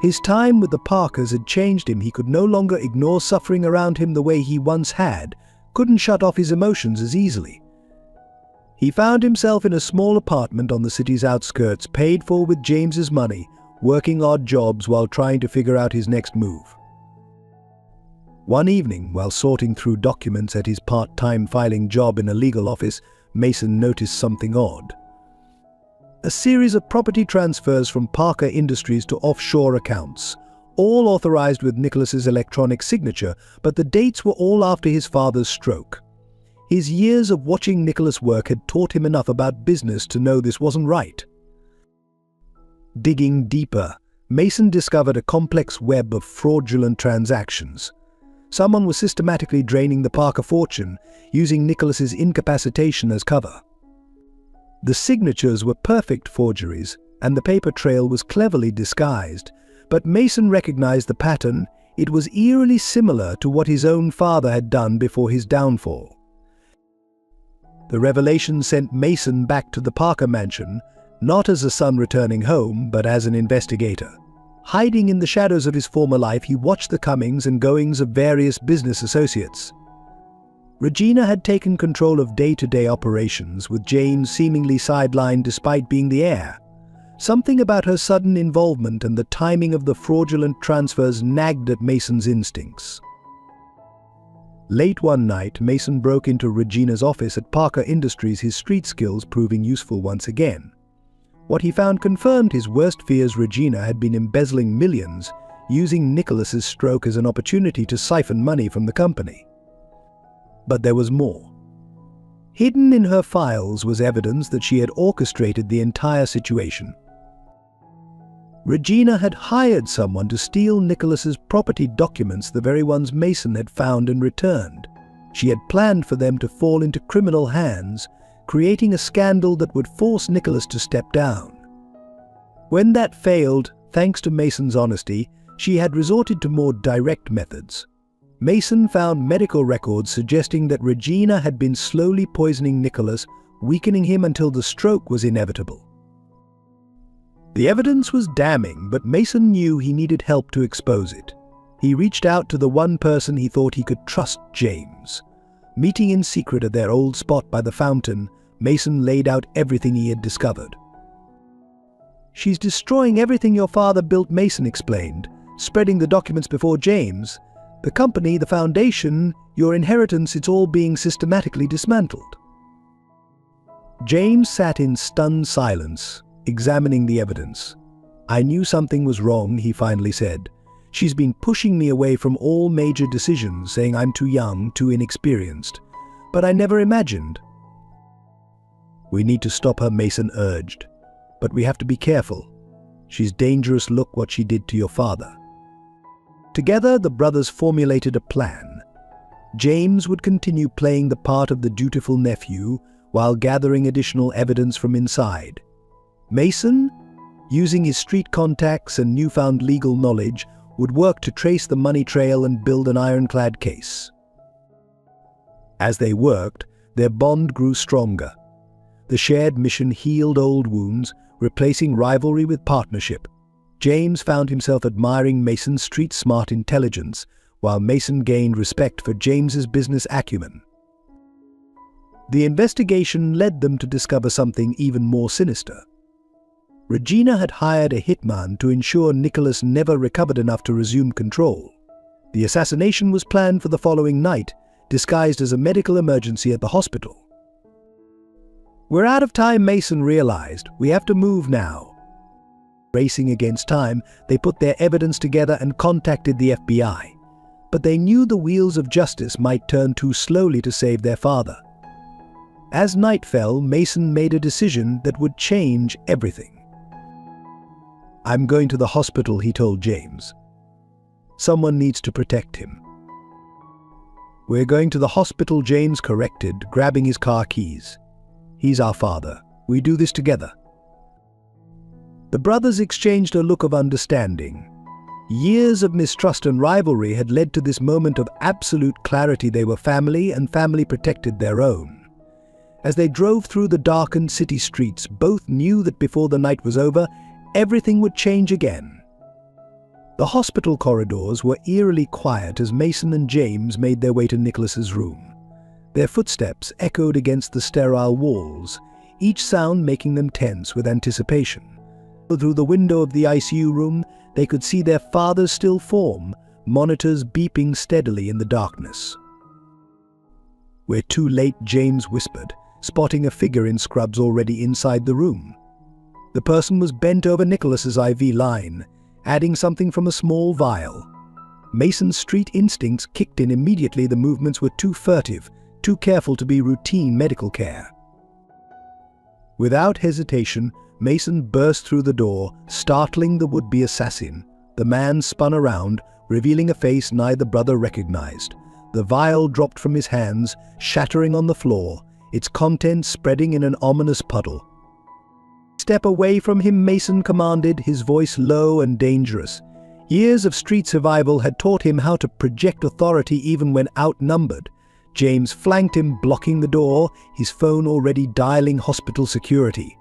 A: His time with the Parkers had changed him. He could no longer ignore suffering around him the way he once had, couldn't shut off his emotions as easily. He found himself in a small apartment on the city's outskirts, paid for with James's money, working odd jobs while trying to figure out his next move. One evening, while sorting through documents at his part-time filing job in a legal office, Mason noticed something odd. A series of property transfers from Parker Industries to offshore accounts, all authorized with Nicholas's electronic signature, but the dates were all after his father's stroke. His years of watching Nicholas work had taught him enough about business to know this wasn't right. Digging deeper, Mason discovered a complex web of fraudulent transactions. Someone was systematically draining the Parker fortune, using Nicholas's incapacitation as cover. The signatures were perfect forgeries, and the paper trail was cleverly disguised, but Mason recognized the pattern. It was eerily similar to what his own father had done before his downfall. The revelation sent Mason back to the Parker mansion, not as a son returning home, but as an investigator. Hiding in the shadows of his former life, he watched the comings and goings of various business associates. Regina had taken control of day-to-day operations, with James seemingly sidelined despite being the heir. Something about her sudden involvement and the timing of the fraudulent transfers nagged at Mason's instincts. Late one night, Mason broke into Regina's office at Parker Industries, his street skills proving useful once again. What he found confirmed his worst fears. Regina had been embezzling millions, using Nicholas's stroke as an opportunity to siphon money from the company. But there was more. Hidden in her files was evidence that she had orchestrated the entire situation. Regina had hired someone to steal Nicholas's property documents, the very ones Mason had found and returned. She had planned for them to fall into criminal hands, creating a scandal that would force Nicholas to step down. When that failed, thanks to Mason's honesty, she had resorted to more direct methods. Mason found medical records suggesting that Regina had been slowly poisoning Nicholas, weakening him until the stroke was inevitable. The evidence was damning, but Mason knew he needed help to expose it. He reached out to the one person he thought he could trust, James. Meeting in secret at their old spot by the fountain, Mason laid out everything he had discovered. "She's destroying everything your father built," Mason explained, "spreading the documents before James. The company, the foundation, your inheritance, it's all being systematically dismantled." James sat in stunned silence, examining the evidence. "I knew something was wrong," he finally said. "She's been pushing me away from all major decisions, saying I'm too young, too inexperienced. But I never imagined." "We need to stop her," Mason urged. "But we have to be careful. She's dangerous. Look what she did to your father." Together, the brothers formulated a plan. James would continue playing the part of the dutiful nephew while gathering additional evidence from inside. Mason, using his street contacts and newfound legal knowledge, would work to trace the money trail and build an ironclad case. As they worked, their bond grew stronger. The shared mission healed old wounds, replacing rivalry with partnership. James found himself admiring Mason's street-smart intelligence, while Mason gained respect for James's business acumen. The investigation led them to discover something even more sinister. Regina had hired a hitman to ensure Nicholas never recovered enough to resume control. The assassination was planned for the following night, disguised as a medical emergency at the hospital. "We're out of time," Mason realized. "We have to move now." Racing against time, they put their evidence together and contacted the FBI. But they knew the wheels of justice might turn too slowly to save their father. As night fell, Mason made a decision that would change everything. "I'm going to the hospital," he told James. "Someone needs to protect him." "We're going to the hospital," James corrected, grabbing his car keys. "He's our father. We do this together." The brothers exchanged a look of understanding. Years of mistrust and rivalry had led to this moment of absolute clarity. They were family, and family protected their own. As they drove through the darkened city streets, both knew that before the night was over, everything would change again. The hospital corridors were eerily quiet as Mason and James made their way to Nicholas's room. Their footsteps echoed against the sterile walls, each sound making them tense with anticipation. Through the window of the ICU room, they could see their father's still form, monitors beeping steadily in the darkness. "We're too late," James whispered, spotting a figure in scrubs already inside the room. The person was bent over Nicholas's IV line, adding something from a small vial. Mason's street instincts kicked in immediately. The movements were too furtive, too careful to be routine medical care. Without hesitation, Mason burst through the door, startling the would-be assassin. The man spun around, revealing a face neither brother recognized. The vial dropped from his hands, shattering on the floor, its contents spreading in an ominous puddle. "Step away from him," Mason commanded, his voice low and dangerous. Years of street survival had taught him how to project authority even when outnumbered. James flanked him, blocking the door, his phone already dialing hospital security.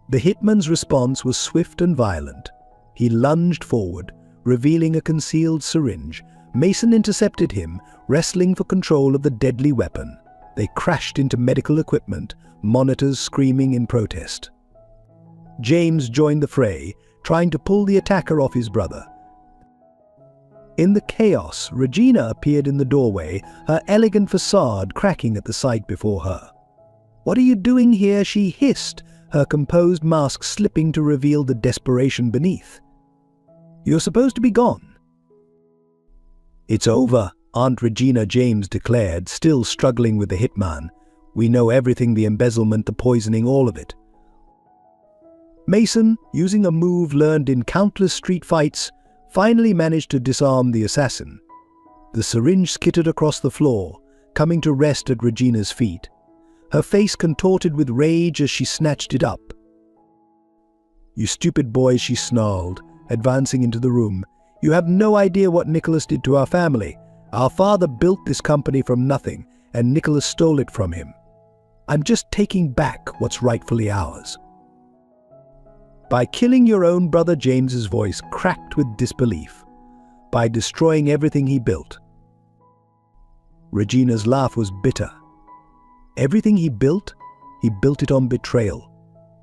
A: The hitman's response was swift and violent. He lunged forward, revealing a concealed syringe. Mason intercepted him, wrestling for control of the deadly weapon. They crashed into medical equipment, monitors screaming in protest. James joined the fray, trying to pull the attacker off his brother. In the chaos, Regina appeared in the doorway, her elegant facade cracking at the sight before her. "What are you doing here?" she hissed, her composed mask slipping to reveal the desperation beneath. "You're supposed to be gone." "It's over," Aunt Regina, James declared, still struggling with the hitman. "We know everything, the embezzlement, the poisoning, all of it." Mason, using a move learned in countless street fights, finally managed to disarm the assassin. The syringe skittered across the floor, coming to rest at Regina's feet. Her face contorted with rage as she snatched it up. "You stupid boy," she snarled, advancing into the room. "You have no idea what Nicholas did to our family. Our father built this company from nothing, and Nicholas stole it from him. I'm just taking back what's rightfully ours." "By killing your own brother," James's voice cracked with disbelief. "By destroying everything he built." Regina's laugh was bitter. "Everything he built it on betrayal.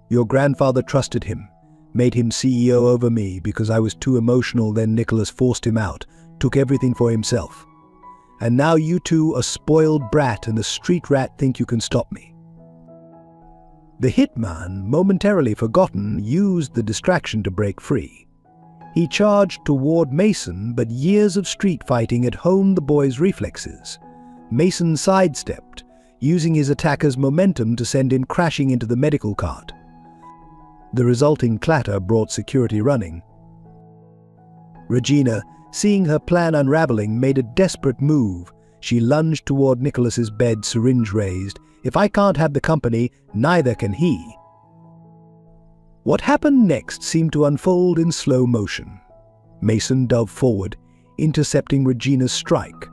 A: Your grandfather trusted him, made him CEO over me because I was too emotional, then Nicholas forced him out, took everything for himself. And now you two, a spoiled brat and a street rat, think you can stop me." The hitman, momentarily forgotten, used the distraction to break free. He charged toward Mason, but years of street fighting had honed the boy's reflexes. Mason sidestepped, using his attacker's momentum to send him crashing into the medical cart. The resulting clatter brought security running. Regina, seeing her plan unraveling, made a desperate move. She lunged toward Nicholas's bed, syringe raised. "If I can't have the company, neither can he." What happened next seemed to unfold in slow motion. Mason dove forward, intercepting Regina's strike.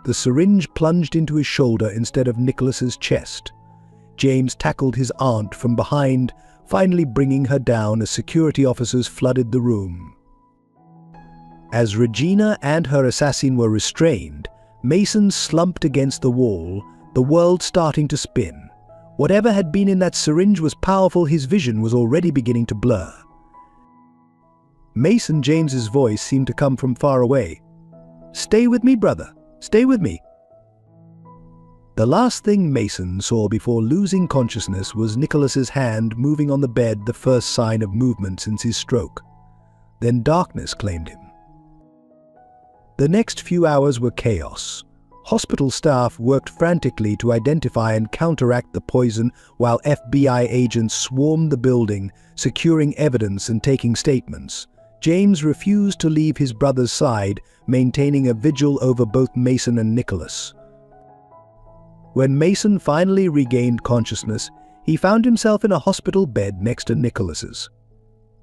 A: The syringe plunged into his shoulder instead of Nicholas's chest. James tackled his aunt from behind, finally bringing her down as security officers flooded the room. As Regina and her assassin were restrained, Mason slumped against the wall, the world starting to spin. Whatever had been in that syringe was powerful. His vision was already beginning to blur. Mason James's voice seemed to come from far away. "Stay with me, brother. Stay with me." The last thing Mason saw before losing consciousness was Nicholas's hand moving on the bed, the first sign of movement since his stroke. Then darkness claimed him. The next few hours were chaos. Hospital staff worked frantically to identify and counteract the poison, while FBI agents swarmed the building, securing evidence and taking statements. James refused to leave his brother's side, maintaining a vigil over both Mason and Nicholas. When Mason finally regained consciousness, he found himself in a hospital bed next to Nicholas's.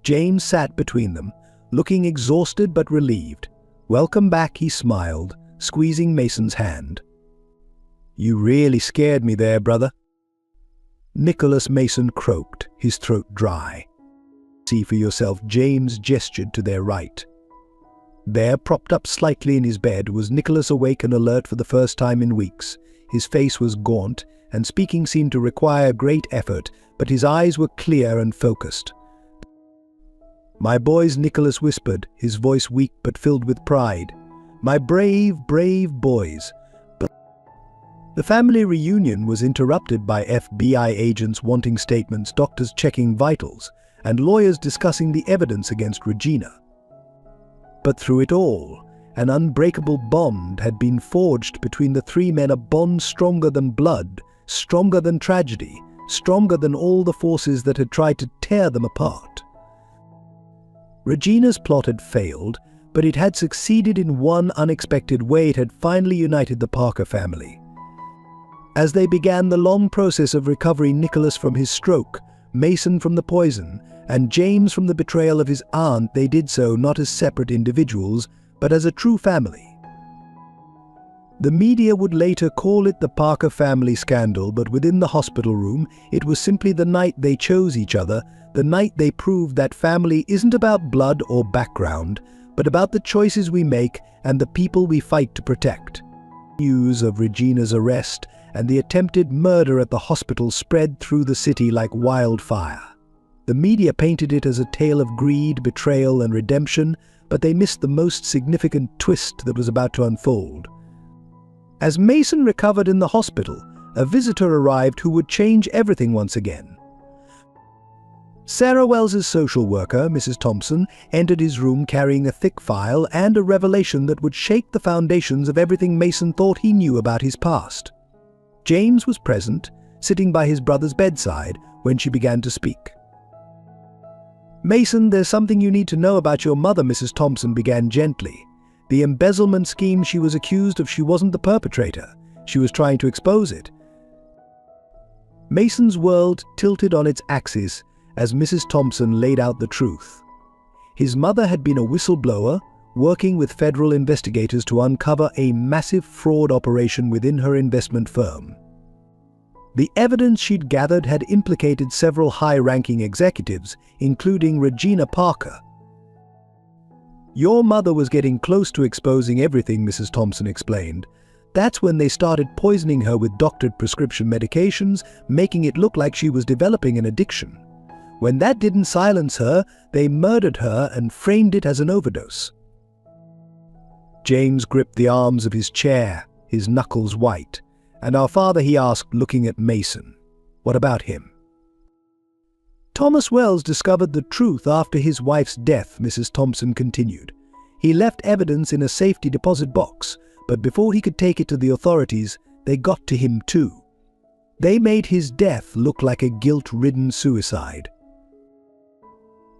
A: James sat between them, looking exhausted but relieved. "Welcome back," he smiled, squeezing Mason's hand. "You really scared me there, brother." Nicholas Mason croaked, his throat dry. "See for yourself," James gestured to their right. There, propped up slightly in his bed, was Nicholas, awake and alert for the first time in weeks. His face was gaunt, and speaking seemed to require great effort, but his eyes were clear and focused. "My boys," Nicholas whispered, his voice weak but filled with pride. "My brave, brave boys." But the family reunion was interrupted by FBI agents wanting statements, doctors checking vitals, and lawyers discussing the evidence against Regina. But through it all, an unbreakable bond had been forged between the three men, a bond stronger than blood, stronger than tragedy, stronger than all the forces that had tried to tear them apart. Regina's plot had failed, but it had succeeded in one unexpected way. It had finally united the Parker family. As they began the long process of recovering Nicholas from his stroke, Mason from the poison, and James from the betrayal of his aunt, they did so not as separate individuals, but as a true family. The media would later call it the Parker family scandal, but within the hospital room, it was simply the night they chose each other, the night they proved that family isn't about blood or background, but about the choices we make and the people we fight to protect. News of Regina's arrest and the attempted murder at the hospital spread through the city like wildfire. The media painted it as a tale of greed, betrayal, and redemption, but they missed the most significant twist that was about to unfold. As Mason recovered in the hospital, a visitor arrived who would change everything once again. Sarah Wells's social worker, Mrs. Thompson, entered his room carrying a thick file and a revelation that would shake the foundations of everything Mason thought he knew about his past. James was present, sitting by his brother's bedside, when she began to speak. "Mason, there's something you need to know about your mother," Mrs. Thompson began gently. "The embezzlement scheme she was accused of, she wasn't the perpetrator. She was trying to expose it." Mason's world tilted on its axis as Mrs. Thompson laid out the truth. His mother had been a whistleblower, working with federal investigators to uncover a massive fraud operation within her investment firm. The evidence she'd gathered had implicated several high-ranking executives, including Regina Parker. "Your mother was getting close to exposing everything," Mrs. Thompson explained. "That's when they started poisoning her with doctored prescription medications, making it look like she was developing an addiction. When that didn't silence her, they murdered her and framed it as an overdose." James gripped the arms of his chair, his knuckles white. "And our father?" he asked, looking at Mason. "What about him?" "Thomas Wells discovered the truth after his wife's death," Mrs. Thompson continued. "He left evidence in a safety deposit box, but before he could take it to the authorities, they got to him too. They made his death look like a guilt-ridden suicide."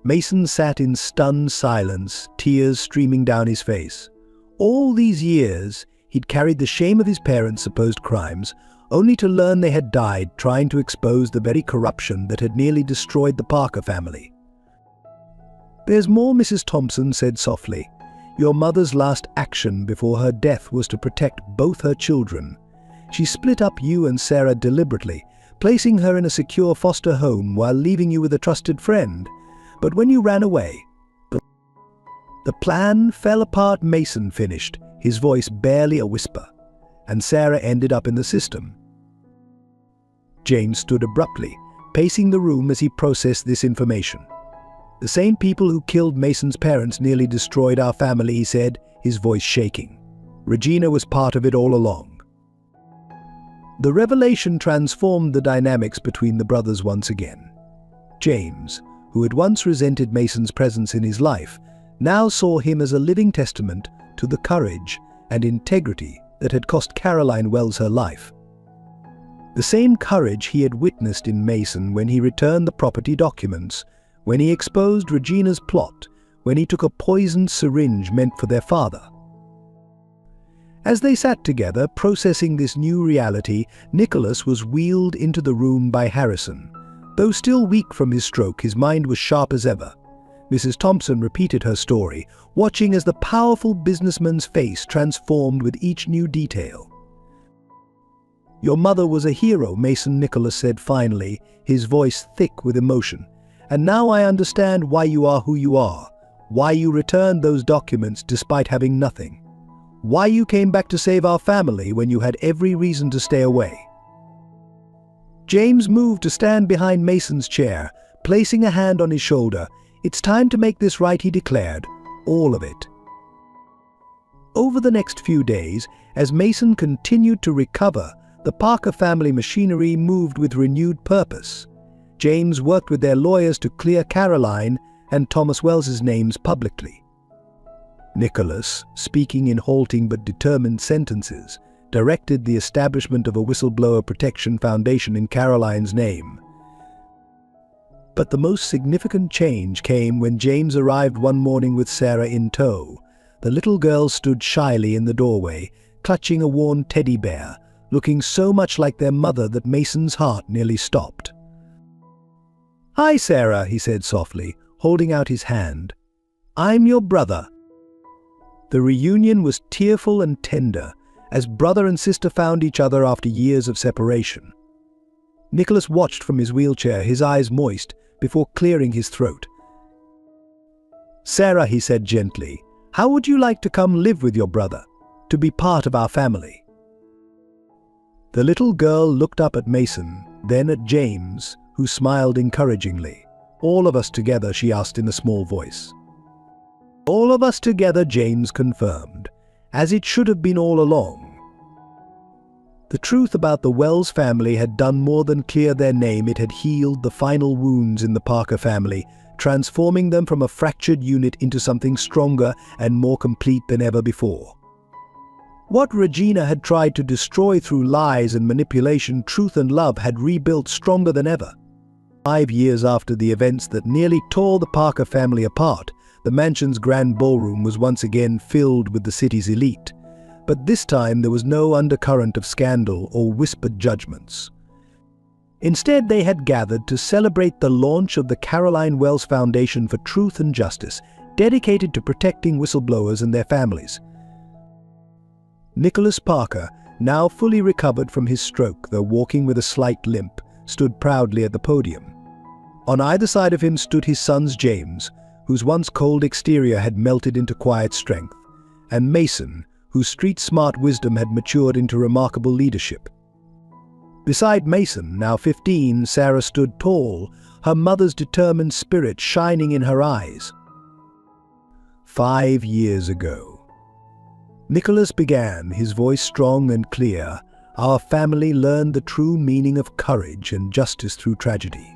A: Mason sat in stunned silence, tears streaming down his face. All these years, he'd carried the shame of his parents' supposed crimes, only to learn they had died trying to expose the very corruption that had nearly destroyed the Parker family. "There's more," Mrs. Thompson said softly. "Your mother's last action before her death was to protect both her children. She split up you and Sarah deliberately, placing her in a secure foster home while leaving you with a trusted friend. But when you ran away, the plan fell apart," Mason finished, his voice barely a whisper, "and Sarah ended up in the system." James stood abruptly, pacing the room as he processed this information. "The same people who killed Mason's parents nearly destroyed our family," he said, his voice shaking. "Regina was part of it all along." The revelation transformed the dynamics between the brothers once again. James, who had once resented Mason's presence in his life, now saw him as a living testament to the courage and integrity that had cost Caroline Wells her life. The same courage he had witnessed in Mason when he returned the property documents, when he exposed Regina's plot, when he took a poisoned syringe meant for their father. As they sat together, processing this new reality, Nicholas was wheeled into the room by Harrison. Though still weak from his stroke, his mind was sharp as ever. Mrs. Thompson repeated her story, watching as the powerful businessman's face transformed with each new detail. "Your mother was a hero," Mason Nicholas said finally, his voice thick with emotion. "And now I understand why you are who you are, why you returned those documents despite having nothing, why you came back to save our family when you had every reason to stay away." James moved to stand behind Mason's chair, placing a hand on his shoulder. "It's time to make this right," he declared, "all of it." Over the next few days, as Mason continued to recover, the Parker family machinery moved with renewed purpose. James worked with their lawyers to clear Caroline and Thomas Wells's names publicly. Nicholas, speaking in halting but determined sentences, directed the establishment of a whistleblower protection foundation in Caroline's name. But the most significant change came when James arrived one morning with Sarah in tow. The little girl stood shyly in the doorway, clutching a worn teddy bear, looking so much like their mother that Mason's heart nearly stopped. "Hi, Sarah," he said softly, holding out his hand. "I'm your brother." The reunion was tearful and tender, as brother and sister found each other after years of separation. Nicholas watched from his wheelchair, his eyes moist, before clearing his throat. "Sarah," he said gently, "how would you like to come live with your brother, to be part of our family?" The little girl looked up at Mason, then at James, who smiled encouragingly. "All of us together?" she asked in a small voice. "All of us together," James confirmed, "as it should have been all along." The truth about the Wells family had done more than clear their name. It had healed the final wounds in the Parker family, transforming them from a fractured unit into something stronger and more complete than ever before. What Regina had tried to destroy through lies and manipulation, Truth and Love had rebuilt stronger than ever. 5 years after the events that nearly tore the Parker family apart, the mansion's grand ballroom was once again filled with the city's elite. But this time there was no undercurrent of scandal or whispered judgments. Instead, they had gathered to celebrate the launch of the Caroline Wells Foundation for Truth and Justice, dedicated to protecting whistleblowers and their families. Nicholas Parker, now fully recovered from his stroke, though walking with a slight limp, stood proudly at the podium. On either side of him stood his sons James, whose once cold exterior had melted into quiet strength, and Mason, whose street-smart wisdom had matured into remarkable leadership. Beside Mason, now 15, Sarah stood tall, her mother's determined spirit shining in her eyes. 5 years ago. Nicholas began, his voice strong and clear. Our family learned the true meaning of courage and justice through tragedy.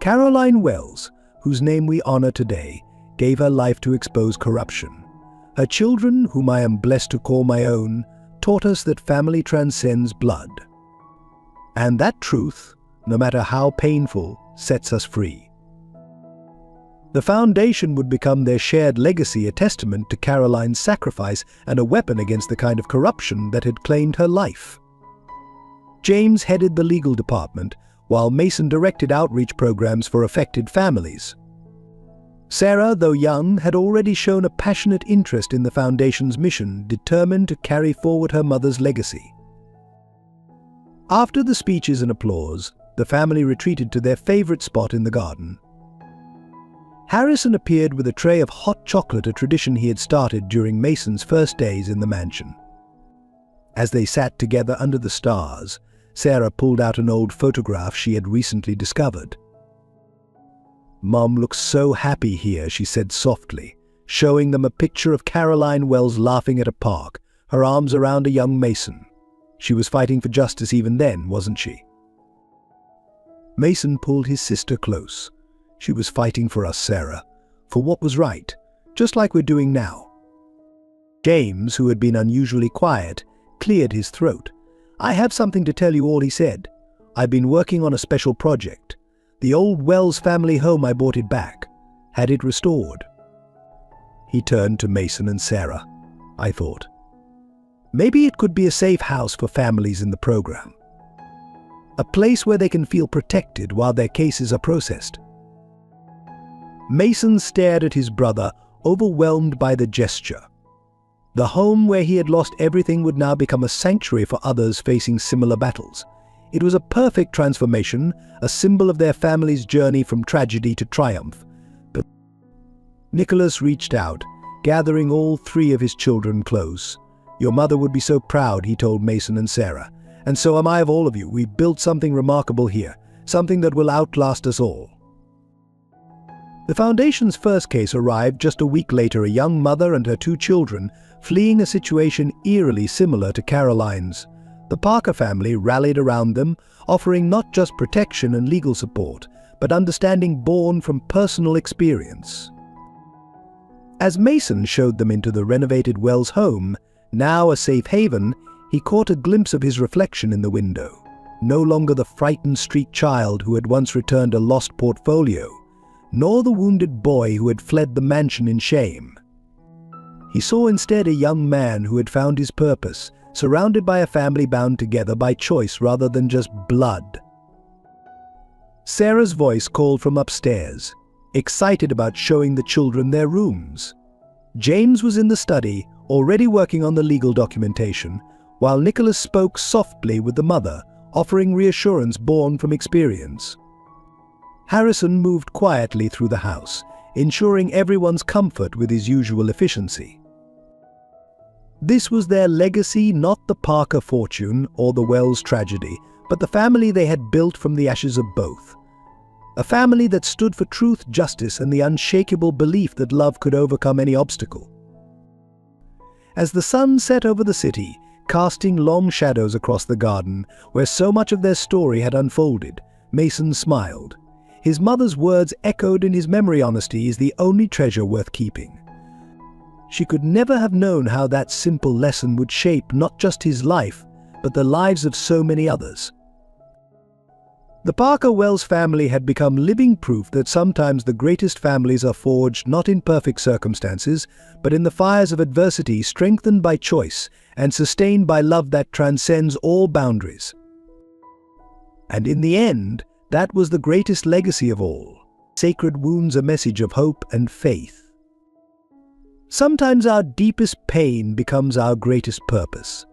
A: Caroline Wells, whose name we honor today, gave her life to expose corruption. Her children, whom I am blessed to call my own, taught us that family transcends blood. And that truth, no matter how painful, sets us free. The foundation would become their shared legacy, a testament to Caroline's sacrifice and a weapon against the kind of corruption that had claimed her life. James headed the legal department, while Mason directed outreach programs for affected families. Sarah, though young, had already shown a passionate interest in the Foundation's mission, determined to carry forward her mother's legacy. After the speeches and applause, the family retreated to their favorite spot in the garden. Harrison appeared with a tray of hot chocolate, a tradition he had started during Mason's first days in the mansion. As they sat together under the stars, Sarah pulled out an old photograph she had recently discovered. "Mom looks so happy here," she said softly, showing them a picture of Caroline Wells laughing at a park, her arms around a young Mason. She was fighting for justice even then, wasn't she? Mason pulled his sister close. "She was fighting for us, Sarah, for what was right, just like we're doing now." James, who had been unusually quiet, cleared his throat. "I have something to tell you all," he said. "I've been working on a special project. The old Wells family home, I bought it back, had it restored." He turned to Mason and Sarah. "I thought, maybe it could be a safe house for families in the program. A place where they can feel protected while their cases are processed." Mason stared at his brother, overwhelmed by the gesture. The home where he had lost everything would now become a sanctuary for others facing similar battles. It was a perfect transformation, a symbol of their family's journey from tragedy to triumph. But Nicholas reached out, gathering all three of his children close. "Your mother would be so proud," he told Mason and Sarah. "And so am I of all of you. We've built something remarkable here, something that will outlast us all." The Foundation's first case arrived just a week later, a young mother and her two children fleeing a situation eerily similar to Caroline's. The Parker family rallied around them, offering not just protection and legal support, but understanding born from personal experience. As Mason showed them into the renovated Wells home, now a safe haven, he caught a glimpse of his reflection in the window. No longer the frightened street child who had once returned a lost portfolio, nor the wounded boy who had fled the mansion in shame. He saw instead a young man who had found his purpose, surrounded by a family bound together by choice rather than just blood. Sarah's voice called from upstairs, excited about showing the children their rooms. James was in the study, already working on the legal documentation, while Nicholas spoke softly with the mother, offering reassurance born from experience. Harrison moved quietly through the house, ensuring everyone's comfort with his usual efficiency. This was their legacy, not the Parker fortune or the Wells tragedy, but the family they had built from the ashes of both. A family that stood for truth, justice, and the unshakable belief that love could overcome any obstacle. As the sun set over the city, casting long shadows across the garden, where so much of their story had unfolded, Mason smiled. His mother's words echoed in his memory. "Honesty is the only treasure worth keeping." She could never have known how that simple lesson would shape not just his life, but the lives of so many others. The Parker Wells family had become living proof that sometimes the greatest families are forged not in perfect circumstances, but in the fires of adversity, strengthened by choice and sustained by love that transcends all boundaries. And in the end, that was the greatest legacy of all. Sacred wounds, a message of hope and faith. Sometimes our deepest pain becomes our greatest purpose.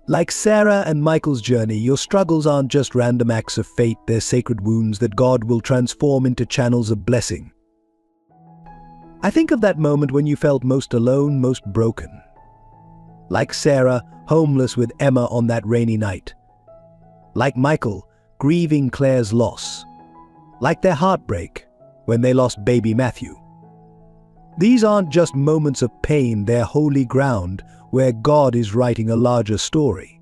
A: Like Sarah and Michael's journey, your struggles aren't just random acts of fate, they're sacred wounds that God will transform into channels of blessing. I think of that moment when you felt most alone, most broken. Like Sarah, homeless with Emma on that rainy night. Like Michael, grieving Claire's loss. Like their heartbreak when they lost baby Matthew. These aren't just moments of pain, they're holy ground where God is writing a larger story.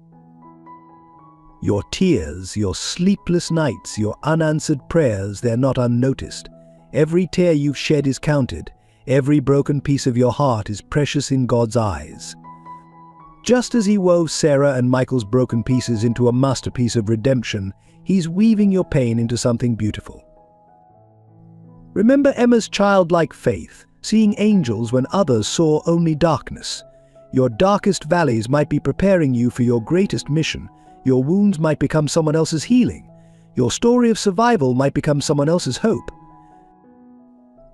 A: Your tears, your sleepless nights, your unanswered prayers, they're not unnoticed. Every tear you've shed is counted. Every broken piece of your heart is precious in God's eyes. Just as He wove Sarah and Michael's broken pieces into a masterpiece of redemption, He's weaving your pain into something beautiful. Remember Emma's childlike faith, seeing angels when others saw only darkness. Your darkest valleys might be preparing you for your greatest mission. Your wounds might become someone else's healing. Your story of survival might become someone else's hope.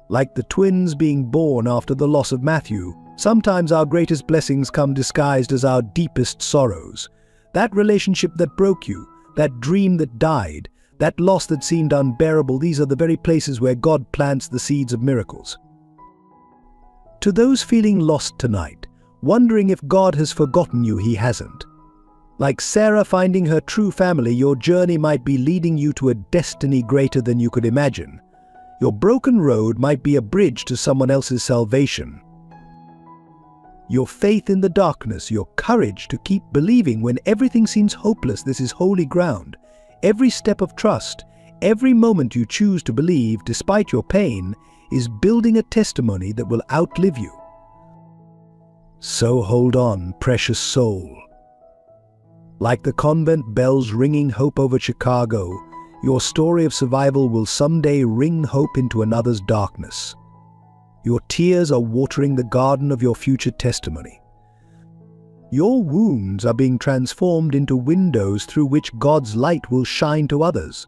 A: Like the twins being born after the loss of Matthew, sometimes our greatest blessings come disguised as our deepest sorrows. That relationship that broke you, that dream that died, that loss that seemed unbearable, these are the very places where God plants the seeds of miracles. To those feeling lost tonight, wondering if God has forgotten you, He hasn't. Like Sarah finding her true family, your journey might be leading you to a destiny greater than you could imagine. Your broken road might be a bridge to someone else's salvation. Your faith in the darkness, your courage to keep believing when everything seems hopeless, this is holy ground. Every step of trust, every moment you choose to believe despite your pain, is building a testimony that will outlive you. So hold on, precious soul. Like the convent bells ringing hope over Chicago, your story of survival will someday ring hope into another's darkness. Your tears are watering the garden of your future testimony. Your wounds are being transformed into windows through which God's light will shine to others.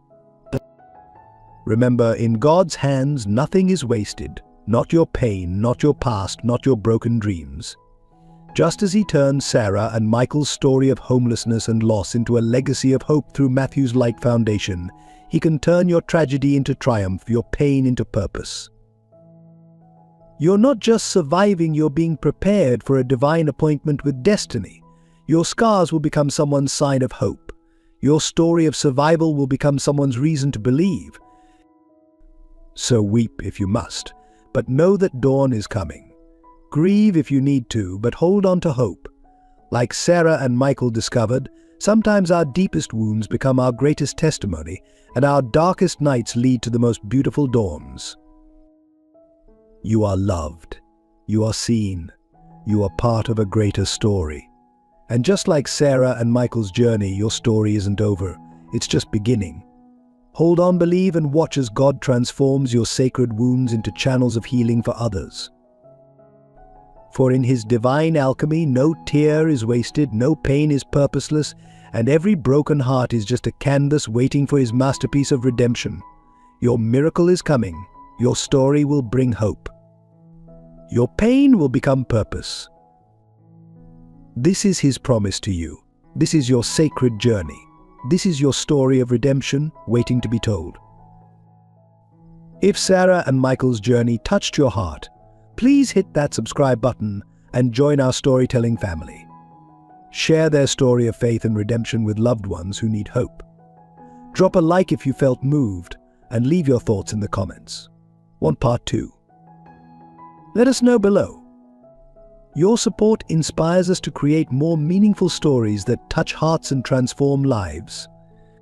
A: Remember, in God's hands, nothing is wasted. Not your pain, not your past, not your broken dreams. Just as he turned Sarah and Michael's story of homelessness and loss into a legacy of hope through Matthew's Light Foundation, he can turn your tragedy into triumph, your pain into purpose. You're not just surviving, you're being prepared for a divine appointment with destiny. Your scars will become someone's sign of hope. Your story of survival will become someone's reason to believe. So weep if you must, but know that dawn is coming. Grieve if you need to, but hold on to hope. Like Sarah and Michael discovered, sometimes our deepest wounds become our greatest testimony, and our darkest nights lead to the most beautiful dawns. You are loved. You are seen. You are part of a greater story. And just like Sarah and Michael's journey, your story isn't over. It's just beginning. Hold on, believe, and watch as God transforms your sacred wounds into channels of healing for others. For in His divine alchemy, no tear is wasted, no pain is purposeless, and every broken heart is just a canvas waiting for His masterpiece of redemption. Your miracle is coming. Your story will bring hope. Your pain will become purpose. This is His promise to you. This is your sacred journey. This is your story of redemption waiting to be told. If Sarah and Michael's journey touched your heart, please hit that subscribe button and join our storytelling family. Share their story of faith and redemption with loved ones who need hope. Drop a like if you felt moved, and leave your thoughts in the comments. Want part 2? Let us know below. Your support inspires us to create more meaningful stories that touch hearts and transform lives.